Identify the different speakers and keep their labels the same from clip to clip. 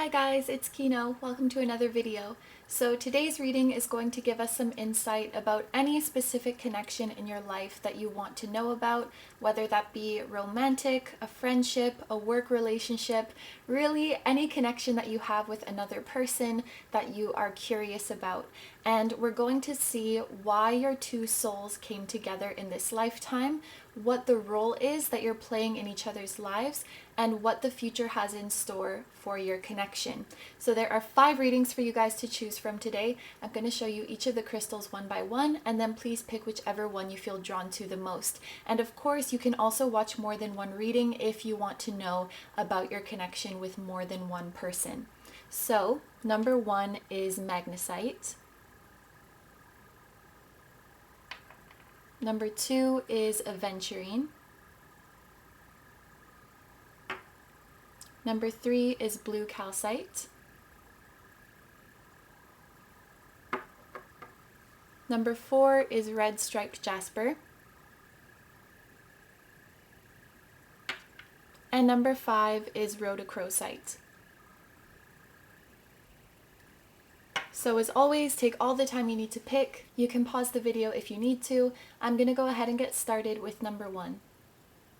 Speaker 1: Hi guys, it's Kino. Welcome to another video. So today's reading is going to give us some insight about any specific connection in your life that you want to know about, whether that be romantic, a friendship, a work relationship, really any connection that you have with another person that you are curious about. And we're going to see why your two souls came together in this lifetime, what the role is that you're playing in each other's lives, and what the future has in store for your connection. So there are 5 readings for you guys to choose from today. I'm going to show you each of the crystals one by one, and then please pick whichever one you feel drawn to the most. And of course, you can also watch more than one reading if you want to know about your connection with more than one person. So number 1 is magnesite. Number 2 is aventurine. Number 3 is blue calcite. Number 4 is red striped jasper. And number 5 is rhodochrosite. So as always, take all the time you need to pick. You can pause the video if you need to. I'm going to go ahead and get started with number 1.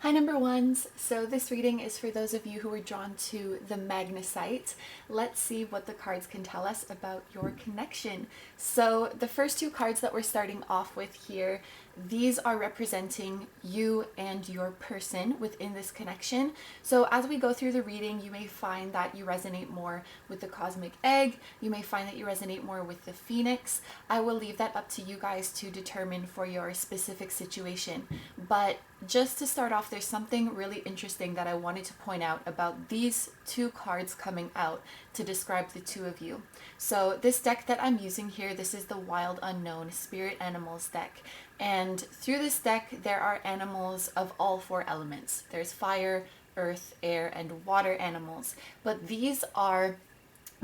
Speaker 1: Hi number ones, so this reading is for those of you who are drawn to the magnesite. Let's see what the cards can tell us about your connection. So the first 2 cards that we're starting off with here, these are representing you and your person within this connection. So as we go through the reading, you may find that you resonate more with the cosmic egg. You may find that you resonate more with the phoenix. I will leave that up to you guys to determine for your specific situation. But just to start off, there's something really interesting that I wanted to point out about these 2 cards coming out to describe the 2 of you. So this deck that I'm using here, this is the Wild Unknown Spirit Animals deck. And through this deck, there are animals of all 4 elements. There's fire, earth, air, and water animals. But these are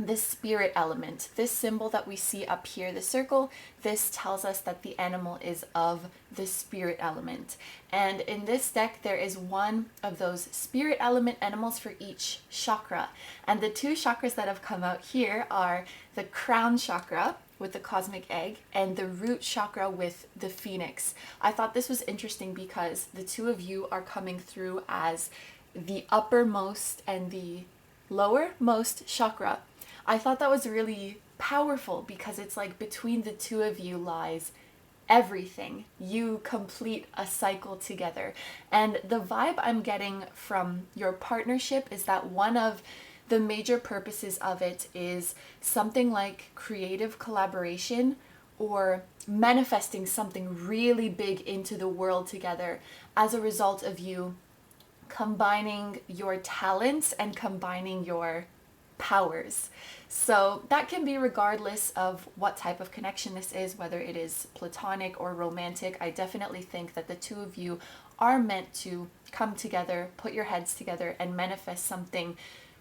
Speaker 1: the spirit element. This symbol that we see up here, the circle, this tells us that the animal is of the spirit element. And in this deck, there is one of those spirit element animals for each chakra. And the 2 chakras that have come out here are the crown chakra with the cosmic egg and the root chakra with the phoenix. I thought this was interesting because the 2 of you are coming through as the uppermost and the lowermost chakra. I thought that was really powerful because it's like between the 2 of you lies everything. You complete a cycle together. And the vibe I'm getting from your partnership is that one of the major purposes of it is something like creative collaboration or manifesting something really big into the world together as a result of you combining your talents and combining your powers. So that can be regardless of what type of connection this is, whether it is platonic or romantic. I definitely think that the 2 of you are meant to come together, put your heads together, and manifest something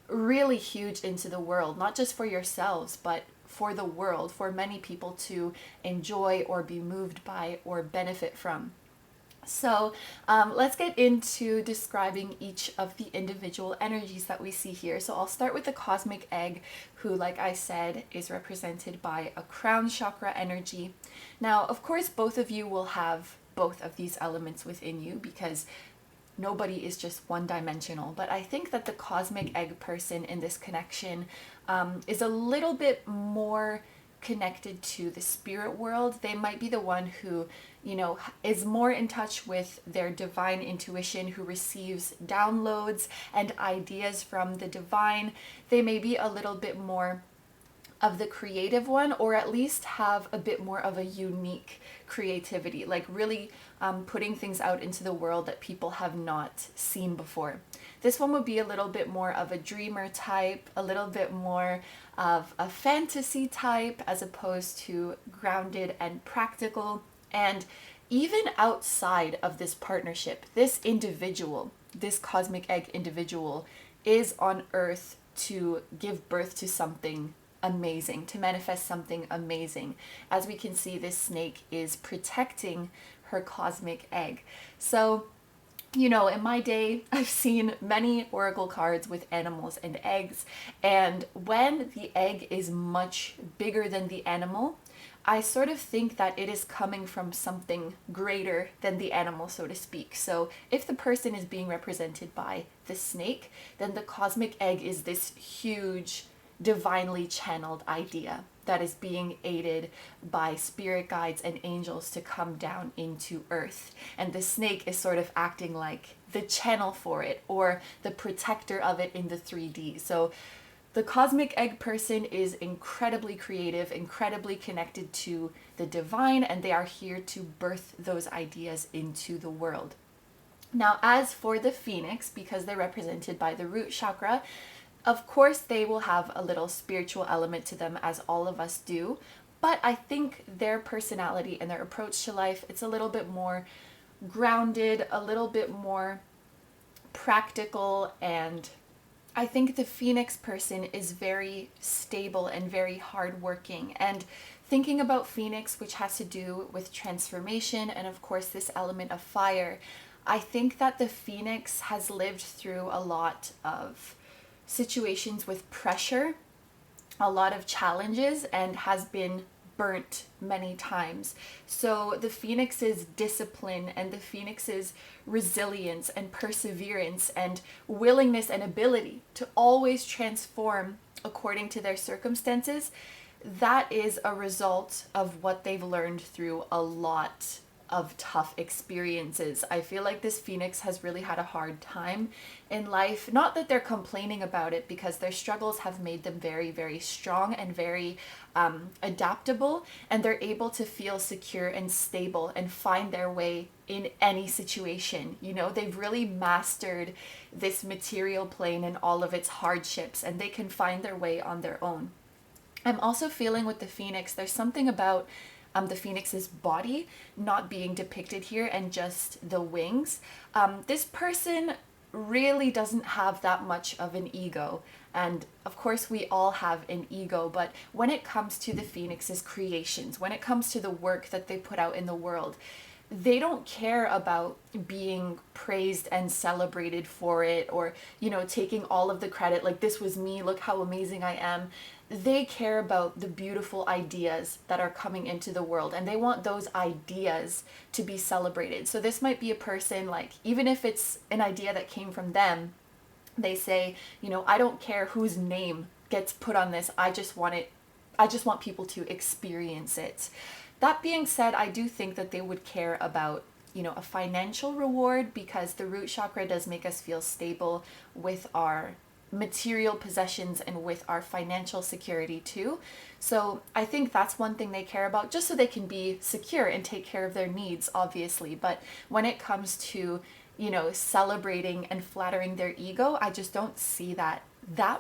Speaker 1: really huge into the world, not just for yourselves, but for the world, for many people to enjoy or be moved by or benefit from. So let's get into describing each of the individual energies that we see here. So I'll start with the cosmic egg, who, like I said, is represented by a crown chakra energy. Now, of course, both of you will have both of these elements within you because nobody is just one-dimensional. But I think that the cosmic egg person in this connection is a little bit more connected to the spirit world. They might be the one who, is more in touch with their divine intuition, who receives downloads and ideas from the divine. They may be a little bit more of the creative one, or at least have a bit more of a unique creativity, like really putting things out into the world that people have not seen before. This one would be a little bit more of a dreamer type, a little bit more of a fantasy type, as opposed to grounded and practical. And even outside of this partnership, this individual, this cosmic egg individual, is on Earth to give birth to something amazing, to manifest something amazing. As we can see, this snake is protecting her cosmic egg. So You know, in my day, I've seen many oracle cards with animals and eggs, and when the egg is much bigger than the animal, I sort of think that it is coming from something greater than the animal, so to speak. So if the person is being represented by the snake, then the cosmic egg is this huge, divinely channeled idea that is being aided by spirit guides and angels to come down into earth. And the snake is sort of acting like the channel for it, or the protector of it in the 3D. So the cosmic egg person is incredibly creative, incredibly connected to the divine, and they are here to birth those ideas into the world. Now, as for the phoenix, because they're represented by the root chakra, of course they will have a little spiritual element to them, as all of us do, but I think their personality and their approach to life, it's a little bit more grounded, a little bit more practical, and I think the Phoenix person is very stable and very hardworking. And thinking about Phoenix, which has to do with transformation and of course this element of fire, I think that the Phoenix has lived through a lot of situations with pressure, a lot of challenges, and has been burnt many times. So the Phoenix's discipline and the Phoenix's resilience and perseverance and willingness and ability to always transform according to their circumstances, that is a result of what they've learned through a lot of tough experiences. I feel like this Phoenix has really had a hard time in life. Not that they're complaining about it, because their struggles have made them very, very strong and very adaptable, and they're able to feel secure and stable and find their way in any situation. You know, they've really mastered this material plane and all of its hardships, and they can find their way on their own. I'm also feeling with the Phoenix, there's something about the Phoenix's body not being depicted here and just the wings. This person really doesn't have that much of an ego. And of course we all have an ego, but when it comes to the Phoenix's creations, when it comes to the work that they put out in the world, they don't care about being praised and celebrated for it, or, you know, taking all of the credit, like this was me, look how amazing I am. They care about the beautiful ideas that are coming into the world, and they want those ideas to be celebrated. So this might be a person, like, even if it's an idea that came from them, they say, you know, I don't care whose name gets put on this, I just want people to experience it. That being said, I do think that they would care about, you know, a financial reward, because the root chakra does make us feel stable with our material possessions and with our financial security too. So I think that's one thing they care about, just so they can be secure and take care of their needs, obviously. But when it comes to, you know, celebrating and flattering their ego, I just don't see that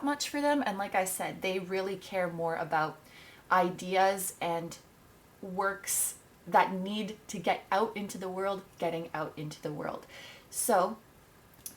Speaker 1: much for them. And like I said, they really care more about ideas and works that need to get out into the world, getting out into the world. So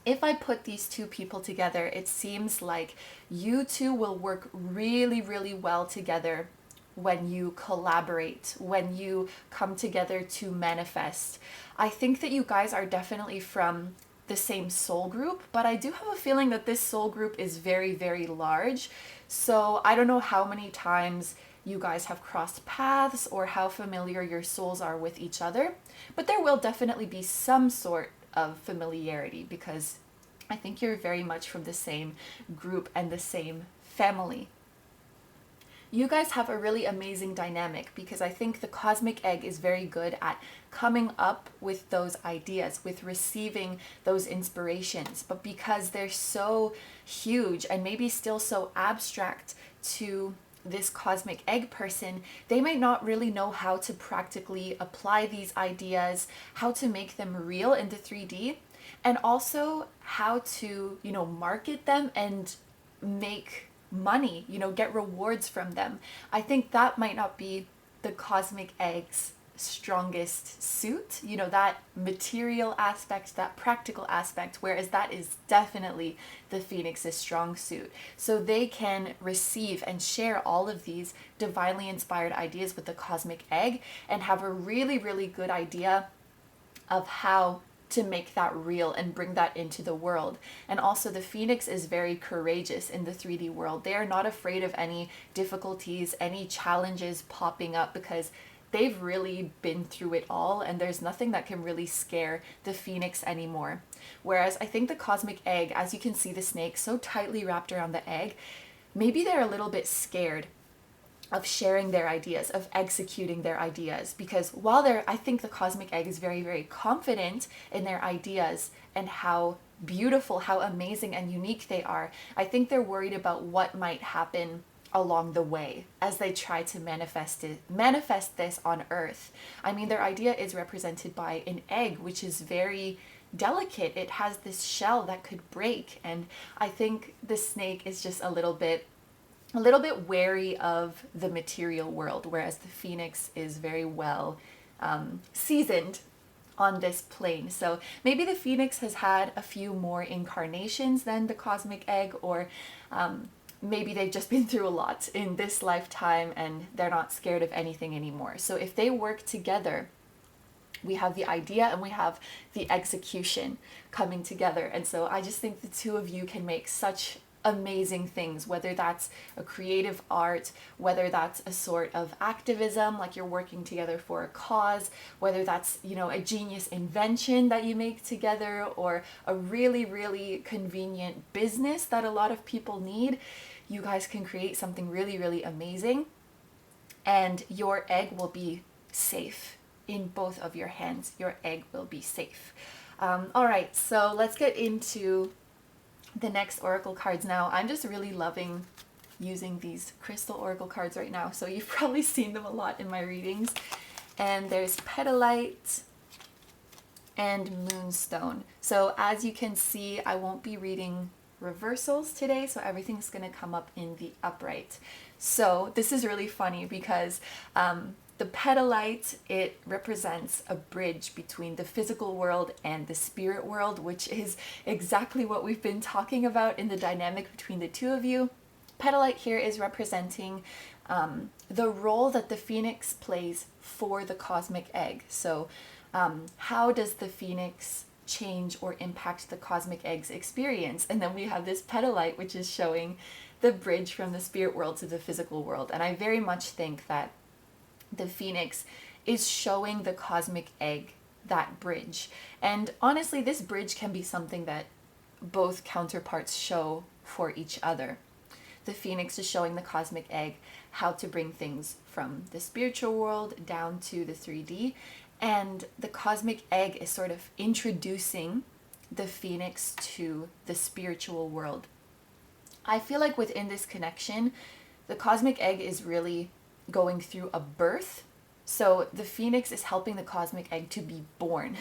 Speaker 1: if I put these two people together, it seems like you two will work really, really well together when you collaborate, when you come together to manifest. I think that you guys are definitely from the same soul group, but I do have a feeling that this soul group is very, very large. So I don't know how many times you guys have crossed paths or how familiar your souls are with each other, but there will definitely be some sort of familiarity, because I think you're very much from the same group and the same family. You guys have a really amazing dynamic, because I think the cosmic egg is very good at coming up with those ideas, with receiving those inspirations, but because they're so huge and maybe still so abstract to this cosmic egg person, they might not really know how to practically apply these ideas, how to make them real in the 3D, and also how to, you know, market them and make money, you know, get rewards from them. I think that might not be the cosmic egg's strongest suit, you know, that material aspect, that practical aspect, whereas that is definitely the Phoenix's strong suit. So they can receive and share all of these divinely inspired ideas with the cosmic egg and have a really, really good idea of how to make that real and bring that into the world. And also the Phoenix is very courageous in the 3D world. They are not afraid of any difficulties, any challenges popping up, because they've really been through it all, and there's nothing that can really scare the Phoenix anymore. Whereas I think the cosmic egg, as you can see the snake so tightly wrapped around the egg, maybe they're a little bit scared of sharing their ideas, of executing their ideas. Because while I think the cosmic egg is very, very confident in their ideas and how beautiful, how amazing and unique they are, I think they're worried about what might happen along the way as they try to manifest this on Earth. I mean, their idea is represented by an egg, which is very delicate. It has this shell that could break, and I think the snake is just a little bit wary of the material world, whereas the Phoenix is very well seasoned on this plane. So maybe the Phoenix has had a few more incarnations than the cosmic egg, or maybe they've just been through a lot in this lifetime and they're not scared of anything anymore. So if they work together, we have the idea and we have the execution coming together. And so I just think the two of you can make such amazing things, whether that's a creative art, whether that's a sort of activism, like you're working together for a cause, whether that's, you know, a genius invention that you make together, or a really, really convenient business that a lot of people need. You guys can create something really, really amazing, and your egg will be safe in both of your hands. Your egg will be safe. All right, so let's get into the next oracle cards now. I'm just really loving using these crystal oracle cards right now, so you've probably seen them a lot in my readings. And there's Petalite and Moonstone. So as you can see, I won't be reading reversals today, so everything's going to come up in the upright. So this is really funny because the Petalite, it represents a bridge between the physical world and the spirit world, which is exactly what we've been talking about in the dynamic between the two of you. Petalite here is representing the role that the Phoenix plays for the cosmic egg. So how does the Phoenix change or impact the cosmic egg's experience? And then we have this Petalite, which is showing the bridge from the spirit world to the physical world. And I very much think that the Phoenix is showing the cosmic egg that bridge. And honestly, this bridge can be something that both counterparts show for each other. The Phoenix is showing the cosmic egg how to bring things from the spiritual world down to the 3D. And the cosmic egg is sort of introducing the Phoenix to the spiritual world. I feel like within this connection, the cosmic egg is really going through a birth. So the Phoenix is helping the cosmic egg to be born,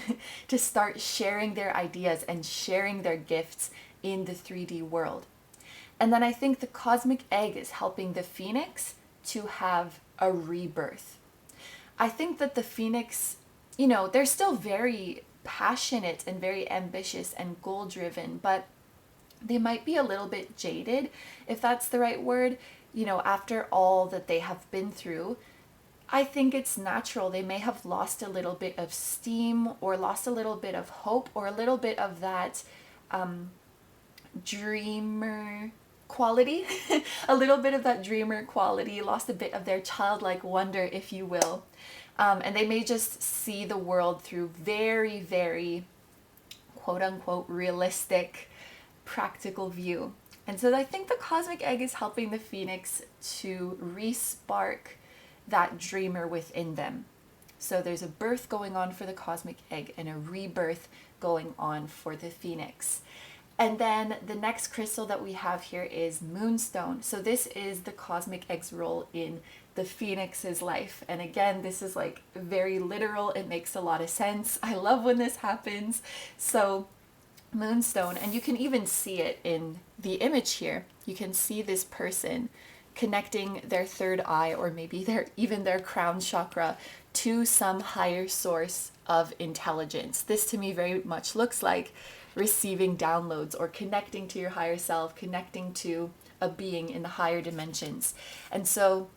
Speaker 1: to start sharing their ideas and sharing their gifts in the 3D world. And then I think the cosmic egg is helping the Phoenix to have a rebirth. I think that the Phoenix, you know, they're still very passionate and very ambitious and goal-driven, but they might be a little bit jaded, if that's the right word. You know, after all that they have been through, I think it's natural. They may have lost a little bit of steam, or lost a little bit of hope, or a little bit of that dreamer quality, a little bit of that dreamer quality, lost a bit of their childlike wonder, if you will. And they may just see the world through very, very quote unquote realistic, practical view. And so I think the cosmic egg is helping the Phoenix to re-spark that dreamer within them. So there's a birth going on for the cosmic egg and a rebirth going on for the Phoenix. And then the next crystal that we have here is Moonstone. So this is the cosmic egg's role in the Phoenix's life. And again, this is like very literal. It makes a lot of sense. I love when this happens. So Moonstone, and you can even see it in the image here. You can see this person connecting their third eye, or maybe even their crown chakra, to some higher source of intelligence. This to me very much looks like receiving downloads, or connecting to your higher self, connecting to a being in the higher dimensions. And so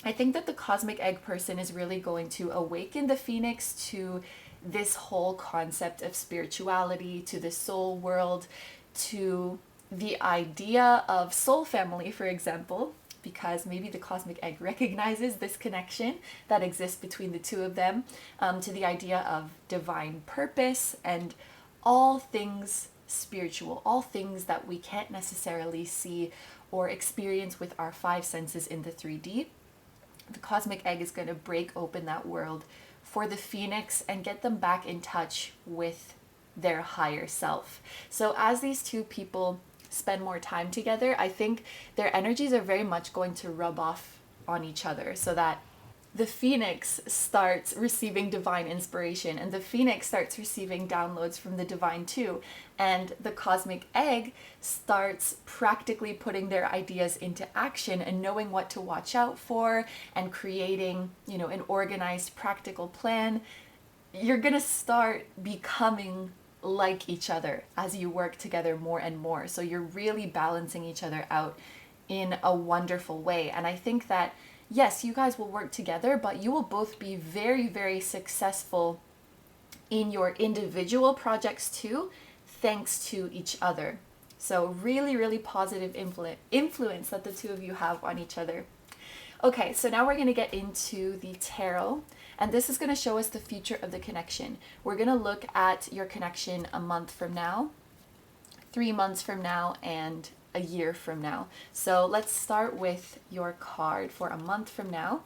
Speaker 1: I think that the cosmic egg person is really going to awaken the Phoenix to this whole concept of spirituality, to the soul world, to the idea of soul family, for example, because maybe the cosmic egg recognizes this connection that exists between the two of them, to the idea of divine purpose and all things spiritual, all things that we can't necessarily see or experience with our five senses in the 3D. The cosmic egg is going to break open that world for the phoenix and get them back in touch with their higher self. So as these two people spend more time together, I think their energies are very much going to rub off on each other, so that the phoenix starts receiving divine inspiration and the phoenix starts receiving downloads from the divine too, and the cosmic egg starts practically putting their ideas into action and knowing what to watch out for and creating, an organized practical plan. You're gonna start becoming like each other as you work together more and more, so you're really balancing each other out in a wonderful way. And I think that yes, you guys will work together, but you will both be very, very successful in your individual projects too, thanks to each other. So really, really positive influence that the two of you have on each other. Okay, so now we're going to get into the tarot, and this is going to show us the future of the connection. We're going to look at your connection a month from now, 3 months from now, and a year from now. So let's start with your card for a month from now,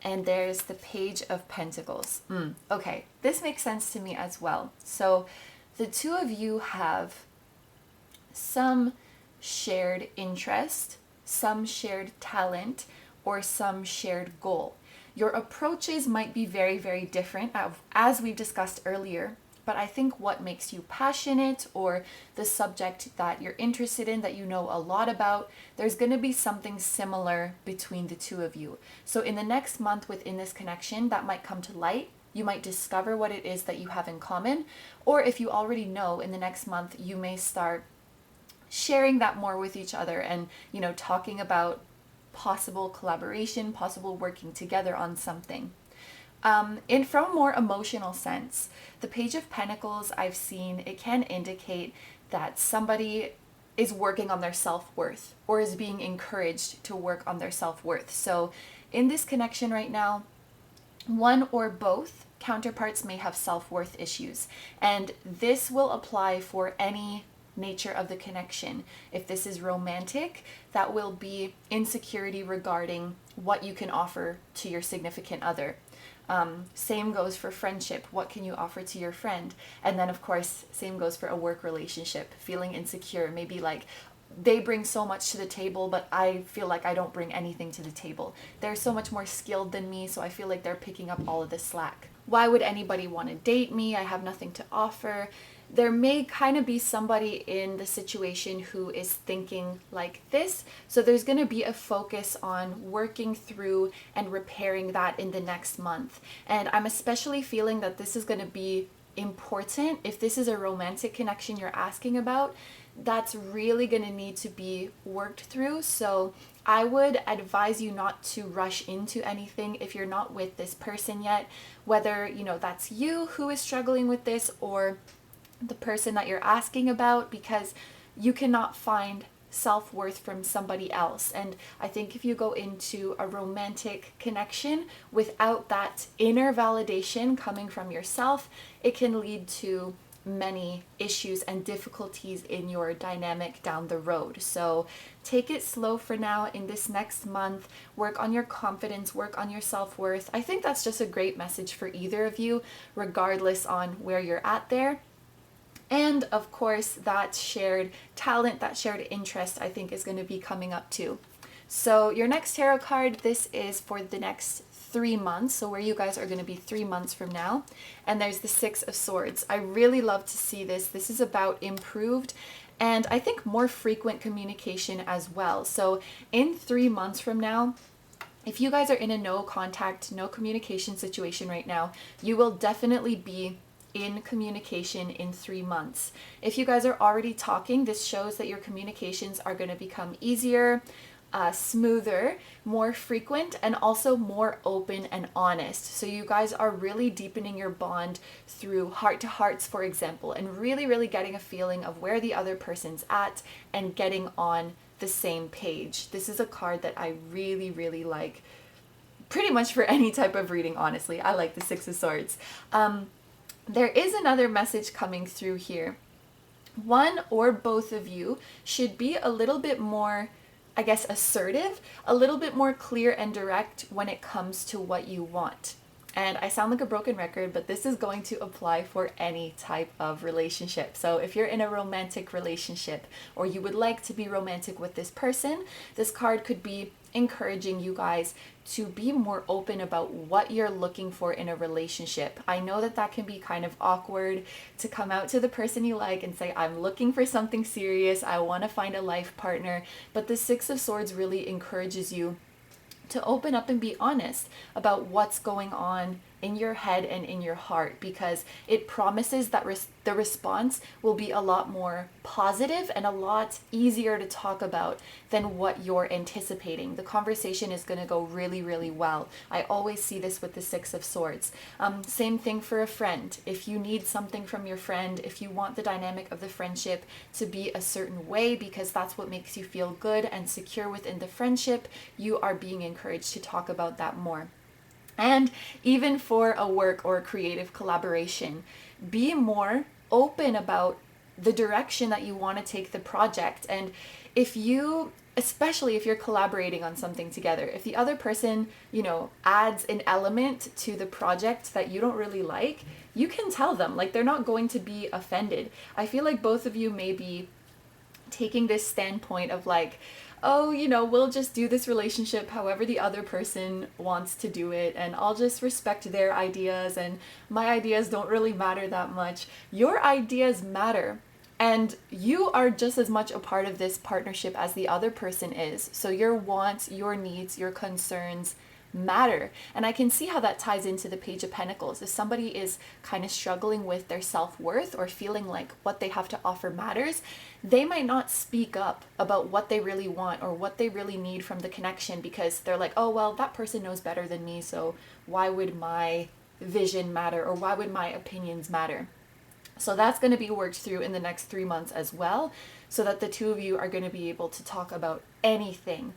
Speaker 1: and there's the Page of Pentacles. Okay, this makes sense to me as well. So the two of you have some shared interest, some shared talent, or some shared goal. Your approaches might be very, very different, as we discussed earlier, but I think what makes you passionate, or the subject that you're interested in, that you know a lot about, there's going to be something similar between the two of you. So in the next month within this connection, that might come to light. You might discover what it is that you have in common, or if you already know, in the next month, you may start sharing that more with each other and, talking about possible collaboration, possible working together on something. From a more emotional sense, the Page of Pentacles I've seen, it can indicate that somebody is working on their self-worth or is being encouraged to work on their self-worth. So in this connection right now, one or both counterparts may have self-worth issues, and this will apply for any nature of the connection. If this is romantic, that will be insecurity regarding what you can offer to your significant other. Same goes for friendship. What can you offer to your friend? And then of course, same goes for a work relationship, feeling insecure. Maybe like they bring so much to the table, but I feel like I don't bring anything to the table. They're so much more skilled than me, so I feel like they're picking up all of the slack. Why would anybody want to date me? I have nothing to offer. There may kind of be somebody in the situation who is thinking like this. So there's going to be a focus on working through and repairing that in the next month. And I'm especially feeling that this is going to be important. If this is a romantic connection you're asking about, that's really going to need to be worked through. So I would advise you not to rush into anything if you're not with this person yet, whether, that's you who is struggling with this or the person that you're asking about, because you cannot find self-worth from somebody else. And I think if you go into a romantic connection without that inner validation coming from yourself, it can lead to many issues and difficulties in your dynamic down the road. So take it slow for now. In this next month, work on your confidence, work on your self-worth. I think that's just a great message for either of you, regardless on where you're at there. And of course, that shared talent, that shared interest, I think is going to be coming up too. So your next tarot card, this is for the next 3 months. So where you guys are going to be 3 months from now. And there's the Six of Swords. I really love to see this. This is about improved and I think more frequent communication as well. So in 3 months from now, if you guys are in a no contact, no communication situation right now, you will definitely be in communication in 3 months. If you guys are already talking, this shows that your communications are going to become easier, smoother, more frequent, and also more open and honest. So you guys are really deepening your bond through heart to hearts, for example, and really getting a feeling of where the other person's at and getting on the same page. This is a card that I really like pretty much for any type of reading, honestly. I like the Six of Swords. There is another message coming through here. One or both of you should be a little bit more, I guess, assertive, a little bit more clear and direct when it comes to what you want. And I sound like a broken record, but this is going to apply for any type of relationship. So if you're in a romantic relationship or you would like to be romantic with this person, this card could be encouraging you guys to be more open about what you're looking for in a relationship. I know that that can be kind of awkward to come out to the person you like and say, I'm looking for something serious, I want to find a life partner, but the Six of Swords really encourages you to open up and be honest about what's going on in your head and in your heart, because it promises that the response will be a lot more positive and a lot easier to talk about than what you're anticipating. The conversation is going to go really well. I always see this with the Six of Swords. Same thing for a friend. If you need something from your friend, if you want the dynamic of the friendship to be a certain way because that's what makes you feel good and secure within the friendship, you are being encouraged to talk about that more. And even for a work or a creative collaboration, be more open about the direction that you want to take the project. And if you, especially if you're collaborating on something together, if the other person, adds an element to the project that you don't really like, you can tell them, like, they're not going to be offended. I feel like both of you may be taking this standpoint of like, oh, we'll just do this relationship however the other person wants to do it, and I'll just respect their ideas, and my ideas don't really matter that much. Your ideas matter, and you are just as much a part of this partnership as the other person is. So your wants, your needs, your concerns matter. And I can see how that ties into the Page of Pentacles. If somebody is kind of struggling with their self-worth or feeling like what they have to offer matters, they might not speak up about what they really want or what they really need from the connection, because they're like, oh, well, that person knows better than me, so why would my vision matter, or why would my opinions matter? So that's going to be worked through in the next 3 months as well, so that the two of you are going to be able to talk about anything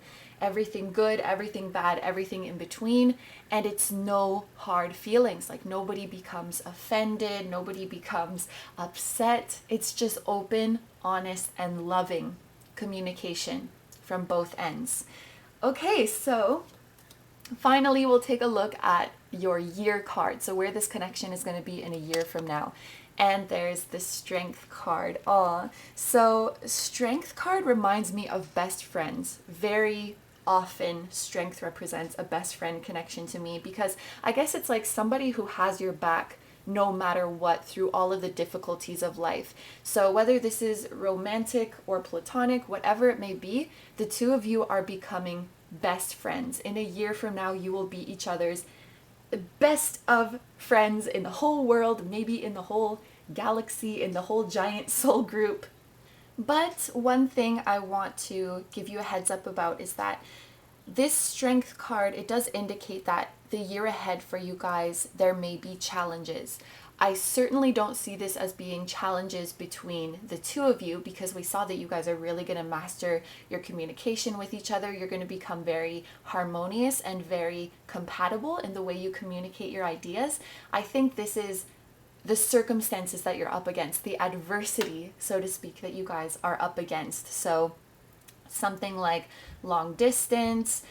Speaker 1: good, everything bad, everything in between, and it's no hard feelings. Like, nobody becomes offended, nobody becomes upset. It's just open, honest, and loving communication from both ends. Okay, so finally we'll take a look at your year card, so where this connection is going to be in a year from now. And there's the Strength card. So Strength card reminds me of best friends. Very often Strength represents a best friend connection to me, because I guess it's like somebody who has your back no matter what through all of the difficulties of life. So whether this is romantic or platonic, whatever it may be, the two of you are becoming best friends. In a year from now, you will be each other's best of friends in the whole world, maybe in the whole galaxy, in the whole giant soul group. But one thing I want to give you a heads up about is that this Strength card, it does indicate that the year ahead for you guys, there may be challenges. I certainly don't see this as being challenges between the two of you, because we saw that you guys are really going to master your communication with each other. You're going to become very harmonious and very compatible in the way you communicate your ideas. I think this is the circumstances that you're up against, the adversity, so to speak, that you guys are up against. So something like long distance,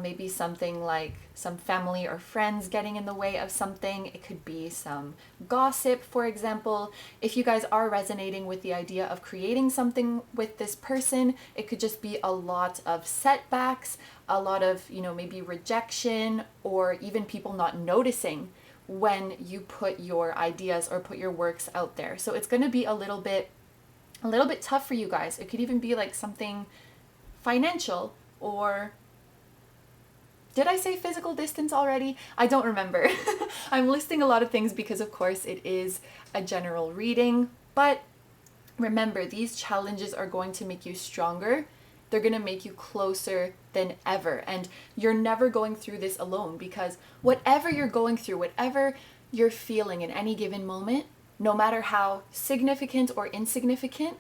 Speaker 1: maybe something like some family or friends getting in the way of something. It could be some gossip, for example. If you guys are resonating with the idea of creating something with this person, it could just be a lot of setbacks, a lot of, maybe rejection, or even people not noticing when you put your ideas or put your works out there. So it's going to be a little bit tough for you guys. It could even be like something financial, or did I say physical distance already? I don't remember. I'm listing a lot of things because, of course, it is a general reading. But remember, these challenges are going to make you stronger they're going to make you closer than ever. And you're never going through this alone, because whatever you're going through, whatever you're feeling in any given moment, no matter how significant or insignificant,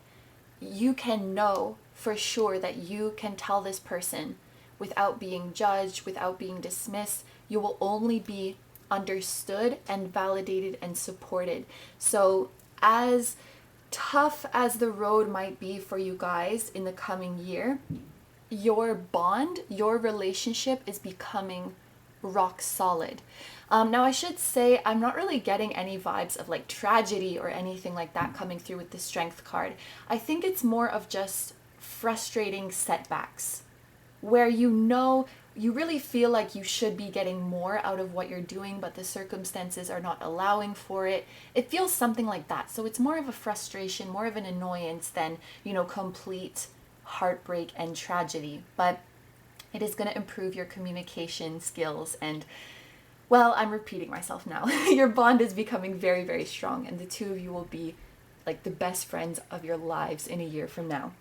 Speaker 1: you can know for sure that you can tell this person without being judged, without being dismissed. You will only be understood and validated and supported. So as tough as the road might be for you guys in the coming year, your bond, your relationship is becoming rock solid. Now I should say I'm not really getting any vibes of like tragedy or anything like that coming through with the Strength card. I think it's more of just frustrating setbacks where you really feel like you should be getting more out of what you're doing, but the circumstances are not allowing for it. It feels something like that. So it's more of a frustration, more of an annoyance than, complete heartbreak and tragedy. But it is going to improve your communication skills and, well, I'm repeating myself now. Your bond is becoming very, very strong, and the two of you will be like the best friends of your lives in a year from now.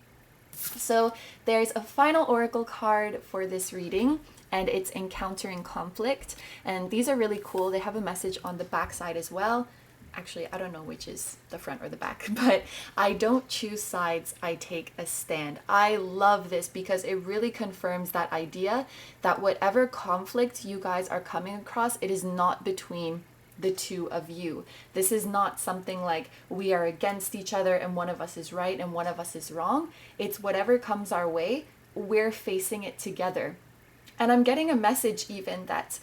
Speaker 1: So there's a final oracle card for this reading, and it's Encountering Conflict. And these are really cool. They have a message on the back side as well. Actually, I don't know which is the front or the back, but I don't choose sides, I take a stand. I love this because it really confirms that idea that whatever conflict you guys are coming across, it is not between the two of you. This is not something like we are against each other and one of us is right and one of us is wrong. It's whatever comes our way, we're facing it together. And I'm getting a message even that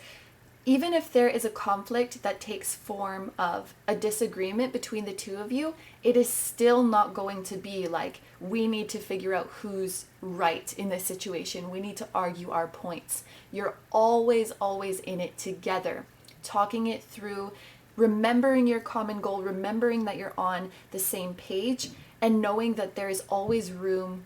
Speaker 1: even if there is a conflict that takes form of a disagreement between the two of you, it is still not going to be like, we need to figure out who's right in this situation. We need to argue our points. You're always, always in it together, talking it through, remembering your common goal, remembering that you're on the same page, and knowing that there is always room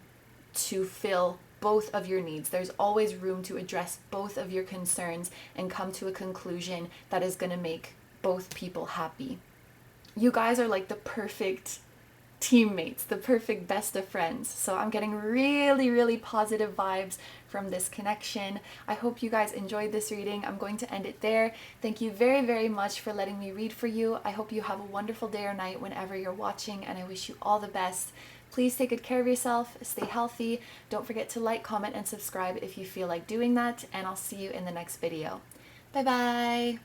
Speaker 1: to fill both of your needs. There's always room to address both of your concerns and come to a conclusion that is going to make both people happy. You guys are like the perfect teammates, the perfect best of friends. So I'm getting really, really positive vibes from this connection. I hope you guys enjoyed this reading. I'm going to end it there. Thank you very, very much for letting me read for you. I hope you have a wonderful day or night whenever you're watching, and I wish you all the best. Please take good care of yourself, stay healthy. Don't forget to like, comment, and subscribe if you feel like doing that, and I'll see you in the next video. Bye-bye!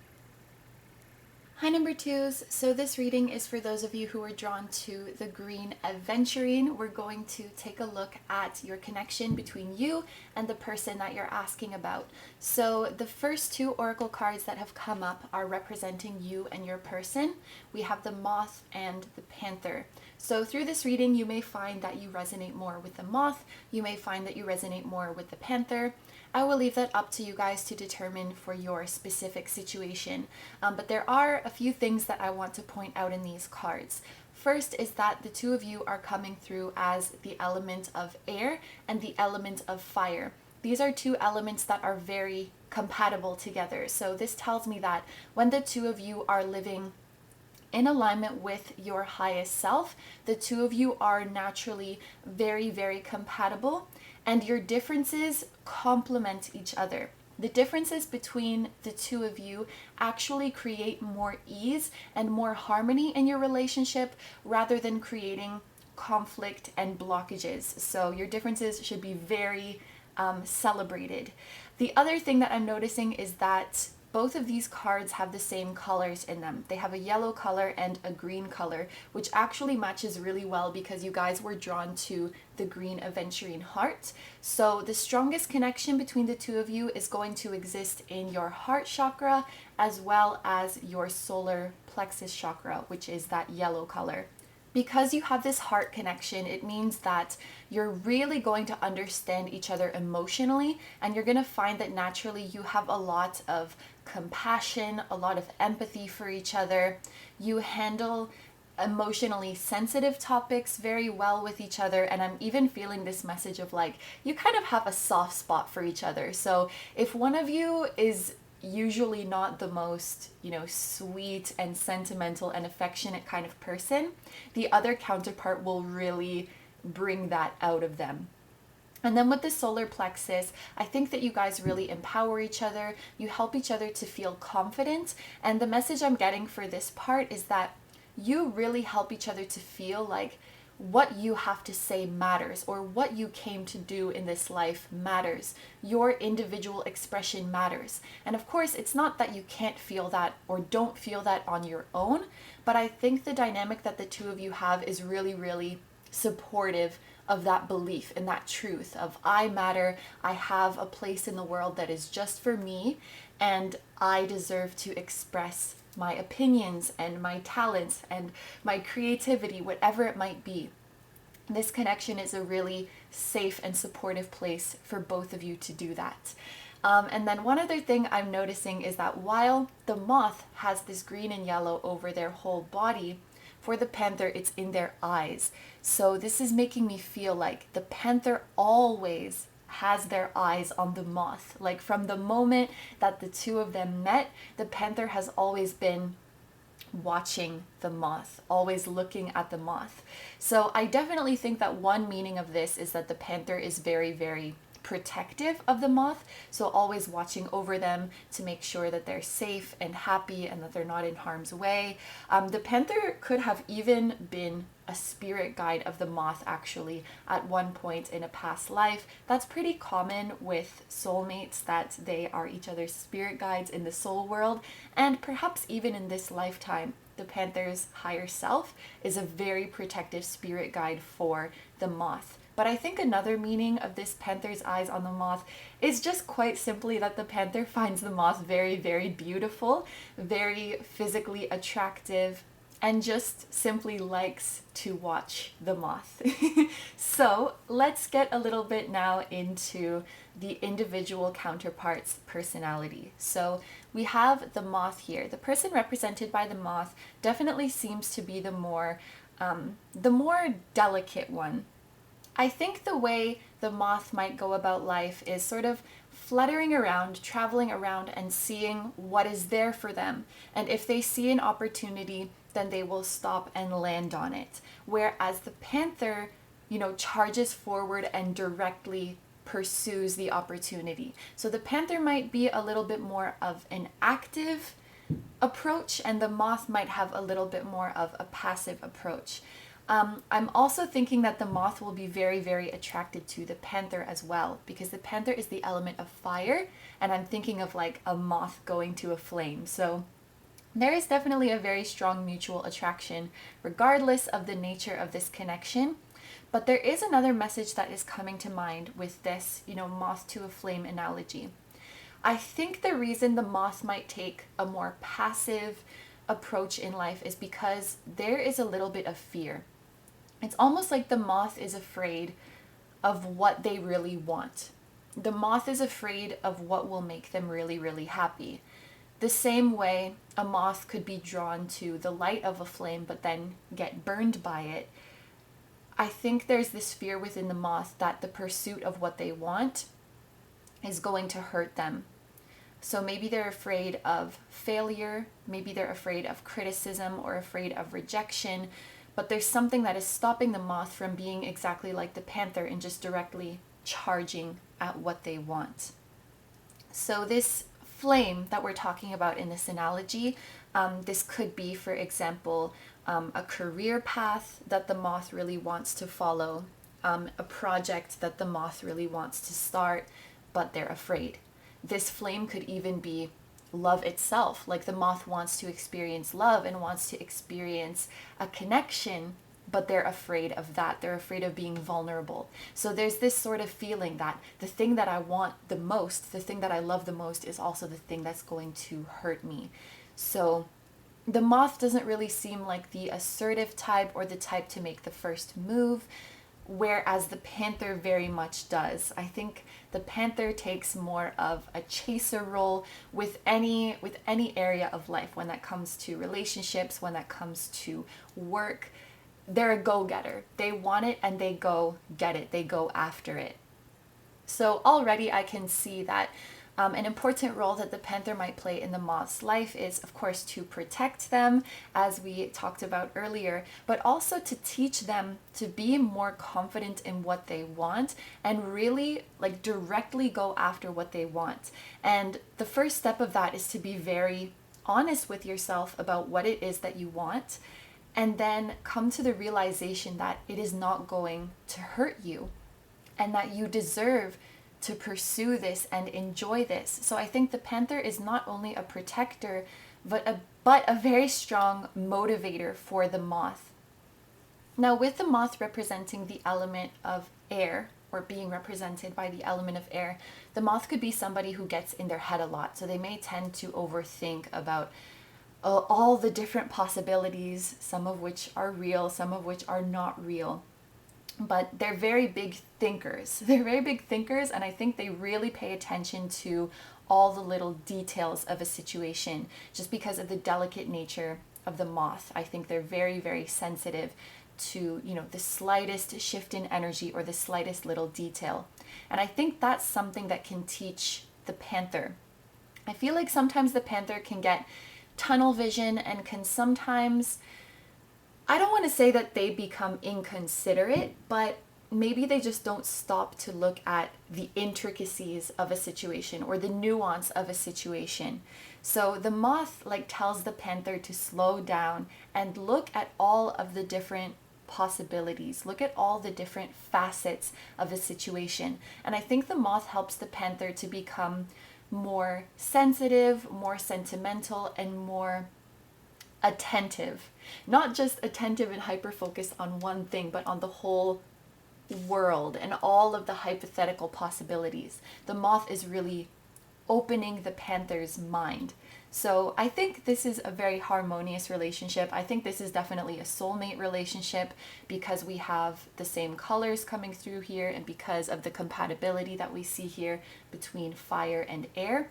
Speaker 1: Hi number twos, so this reading is for those of you who are drawn to the green aventurine. We're going to take a look at your connection between you and the person that you're asking about. So the first two oracle cards that have come up are representing you and your person. We have the moth and the panther. So through this reading, you may find that you resonate more with the moth. You may find that you resonate more with the panther. I will leave that up to you guys to determine for your specific situation. But there are a few things that I want to point out in these cards. First is that the two of you are coming through as the element of air and the element of fire. These are two elements that are very compatible together. So this tells me that when the two of you are living in alignment with your highest self, the two of you are naturally very, very compatible, and your differences complement each other. The differences between the two of you actually create more ease and more harmony in your relationship rather than creating conflict and blockages. So your differences should be very celebrated. The other thing that I'm noticing is that both of these cards have the same colors in them. They have a yellow color and a green color, which actually matches really well because you guys were drawn to the green aventurine heart. So the strongest connection between the two of you is going to exist in your heart chakra as well as your solar plexus chakra, which is that yellow color. Because you have this heart connection, it means that you're really going to understand each other emotionally, and you're going to find that naturally you have a lot of compassion, a lot of empathy for each other. You handle emotionally sensitive topics very well with each other, and I'm even feeling this message of like, you kind of have a soft spot for each other. So if one of you is usually not the most, sweet and sentimental and affectionate kind of person, the other counterpart will really bring that out of them. And then with the solar plexus, I think that you guys really empower each other. You help each other to feel confident. And the message I'm getting for this part is that you really help each other to feel like what you have to say matters, or what you came to do in this life matters. Your individual expression matters. And of course, it's not that you can't feel that or don't feel that on your own, but I think the dynamic that the two of you have is really, really supportive of that belief and that truth of I matter, I have a place in the world that is just for me, and I deserve to express my opinions and my talents and my creativity, whatever it might be. This connection is a really safe and supportive place for both of you to do that. And then one other thing I'm noticing is that while the moth has this green and yellow over their whole body, for the panther, it's in their eyes. So this is making me feel like the panther always has their eyes on the moth. Like from the moment that the two of them met, the panther has always been watching the moth, always looking at the moth. So I definitely think that one meaning of this is that the panther is very, very protective of the moth, so always watching over them to make sure that they're safe and happy and that they're not in harm's way. The panther could have even been a spirit guide of the moth actually at one point in a past life. That's pretty common with soulmates, that they are each other's spirit guides in the soul world, and perhaps even in this lifetime the panther's higher self is a very protective spirit guide for the moth. But I think another meaning of this panther's eyes on the moth is just quite simply that the panther finds the moth very, very beautiful, very physically attractive, and just simply likes to watch the moth. So let's get a little bit now into the individual counterpart's personality. So we have the moth here. The person represented by the moth definitely seems to be the more delicate one. I think the way the moth might go about life is sort of fluttering around, traveling around, and seeing what is there for them. And if they see an opportunity, then they will stop and land on it. Whereas the panther, charges forward and directly pursues the opportunity. So the panther might be a little bit more of an active approach, and the moth might have a little bit more of a passive approach. I'm also thinking that the moth will be very, very attracted to the panther as well, because the panther is the element of fire, and I'm thinking of like a moth going to a flame. So there is definitely a very strong mutual attraction, regardless of the nature of this connection. But there is another message that is coming to mind with this, moth to a flame analogy. I think the reason the moth might take a more passive approach in life is because there is a little bit of fear. It's almost like the moth is afraid of what they really want. The moth is afraid of what will make them really, really happy. The same way a moth could be drawn to the light of a flame but then get burned by it. I think there's this fear within the moth that the pursuit of what they want is going to hurt them. So maybe they're afraid of failure, maybe they're afraid of criticism or afraid of rejection, but there's something that is stopping the moth from being exactly like the panther and just directly charging at what they want. So this flame that we're talking about in this analogy, this could be, for example, a career path that the moth really wants to follow, a project that the moth really wants to start, but they're afraid. This flame could even be love itself, like the moth wants to experience love and wants to experience a connection, but they're afraid of that. They're afraid of being vulnerable. So there's this sort of feeling that the thing that I want the most, the thing that I love the most, is also the thing that's going to hurt me. So the moth doesn't really seem like the assertive type or the type to make the first move, whereas the panther very much does. I think the panther takes more of a chaser role with any area of life. When that comes to relationships, when that comes to work, they're a go-getter. They want it and they go get it. They go after it. So already I can see that An important role that the panther might play in the moth's life is, of course, to protect them, as we talked about earlier, but also to teach them to be more confident in what they want and really like directly go after what they want. And the first step of that is to be very honest with yourself about what it is that you want, and then come to the realization that it is not going to hurt you and that you deserve to pursue this and enjoy this. So I think the panther is not only a protector, but a very strong motivator for the moth. Now, with the moth representing the element of air, or being represented by the element of air, the moth could be somebody who gets in their head a lot. So they may tend to overthink about all the different possibilities, some of which are real, some of which are not real. But they're very big thinkers. They're very big thinkers, and I think they really pay attention to all the little details of a situation just because of the delicate nature of the moth. I think they're very, very sensitive to, the slightest shift in energy or the slightest little detail. And I think that's something that can teach the panther. I feel like sometimes the panther can get tunnel vision and can sometimes, I don't want to say that they become inconsiderate, but maybe they just don't stop to look at the intricacies of a situation or the nuance of a situation. So the moth tells the panther to slow down and look at all of the different possibilities, look at all the different facets of a situation. And I think the moth helps the panther to become more sensitive, more sentimental, and more attentive. Not just attentive and hyper-focused on one thing, but on the whole world and all of the hypothetical possibilities. The moth is really opening the panther's mind. So I think this is a very harmonious relationship. I think this is definitely a soulmate relationship because we have the same colors coming through here and because of the compatibility that we see here between fire and air.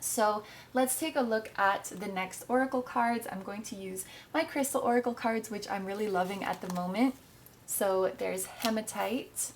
Speaker 1: So let's take a look at the next oracle cards. I'm going to use my crystal oracle cards, which I'm really loving at the moment. So there's hematite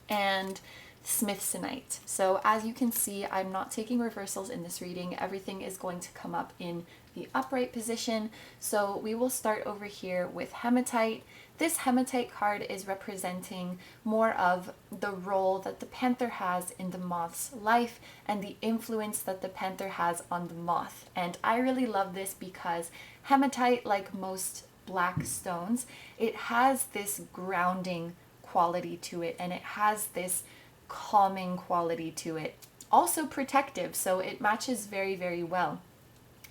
Speaker 1: and smithsonite. So as you can see, I'm not taking reversals in this reading. Everything is going to come up in the upright position. So we will start over here with hematite. This hematite card is representing more of the role that the panther has in the moth's life and the influence that the panther has on the moth. And I really love this because hematite, like most black stones, it has this grounding quality to it and it has this calming quality to it. Also protective, so it matches very, very well.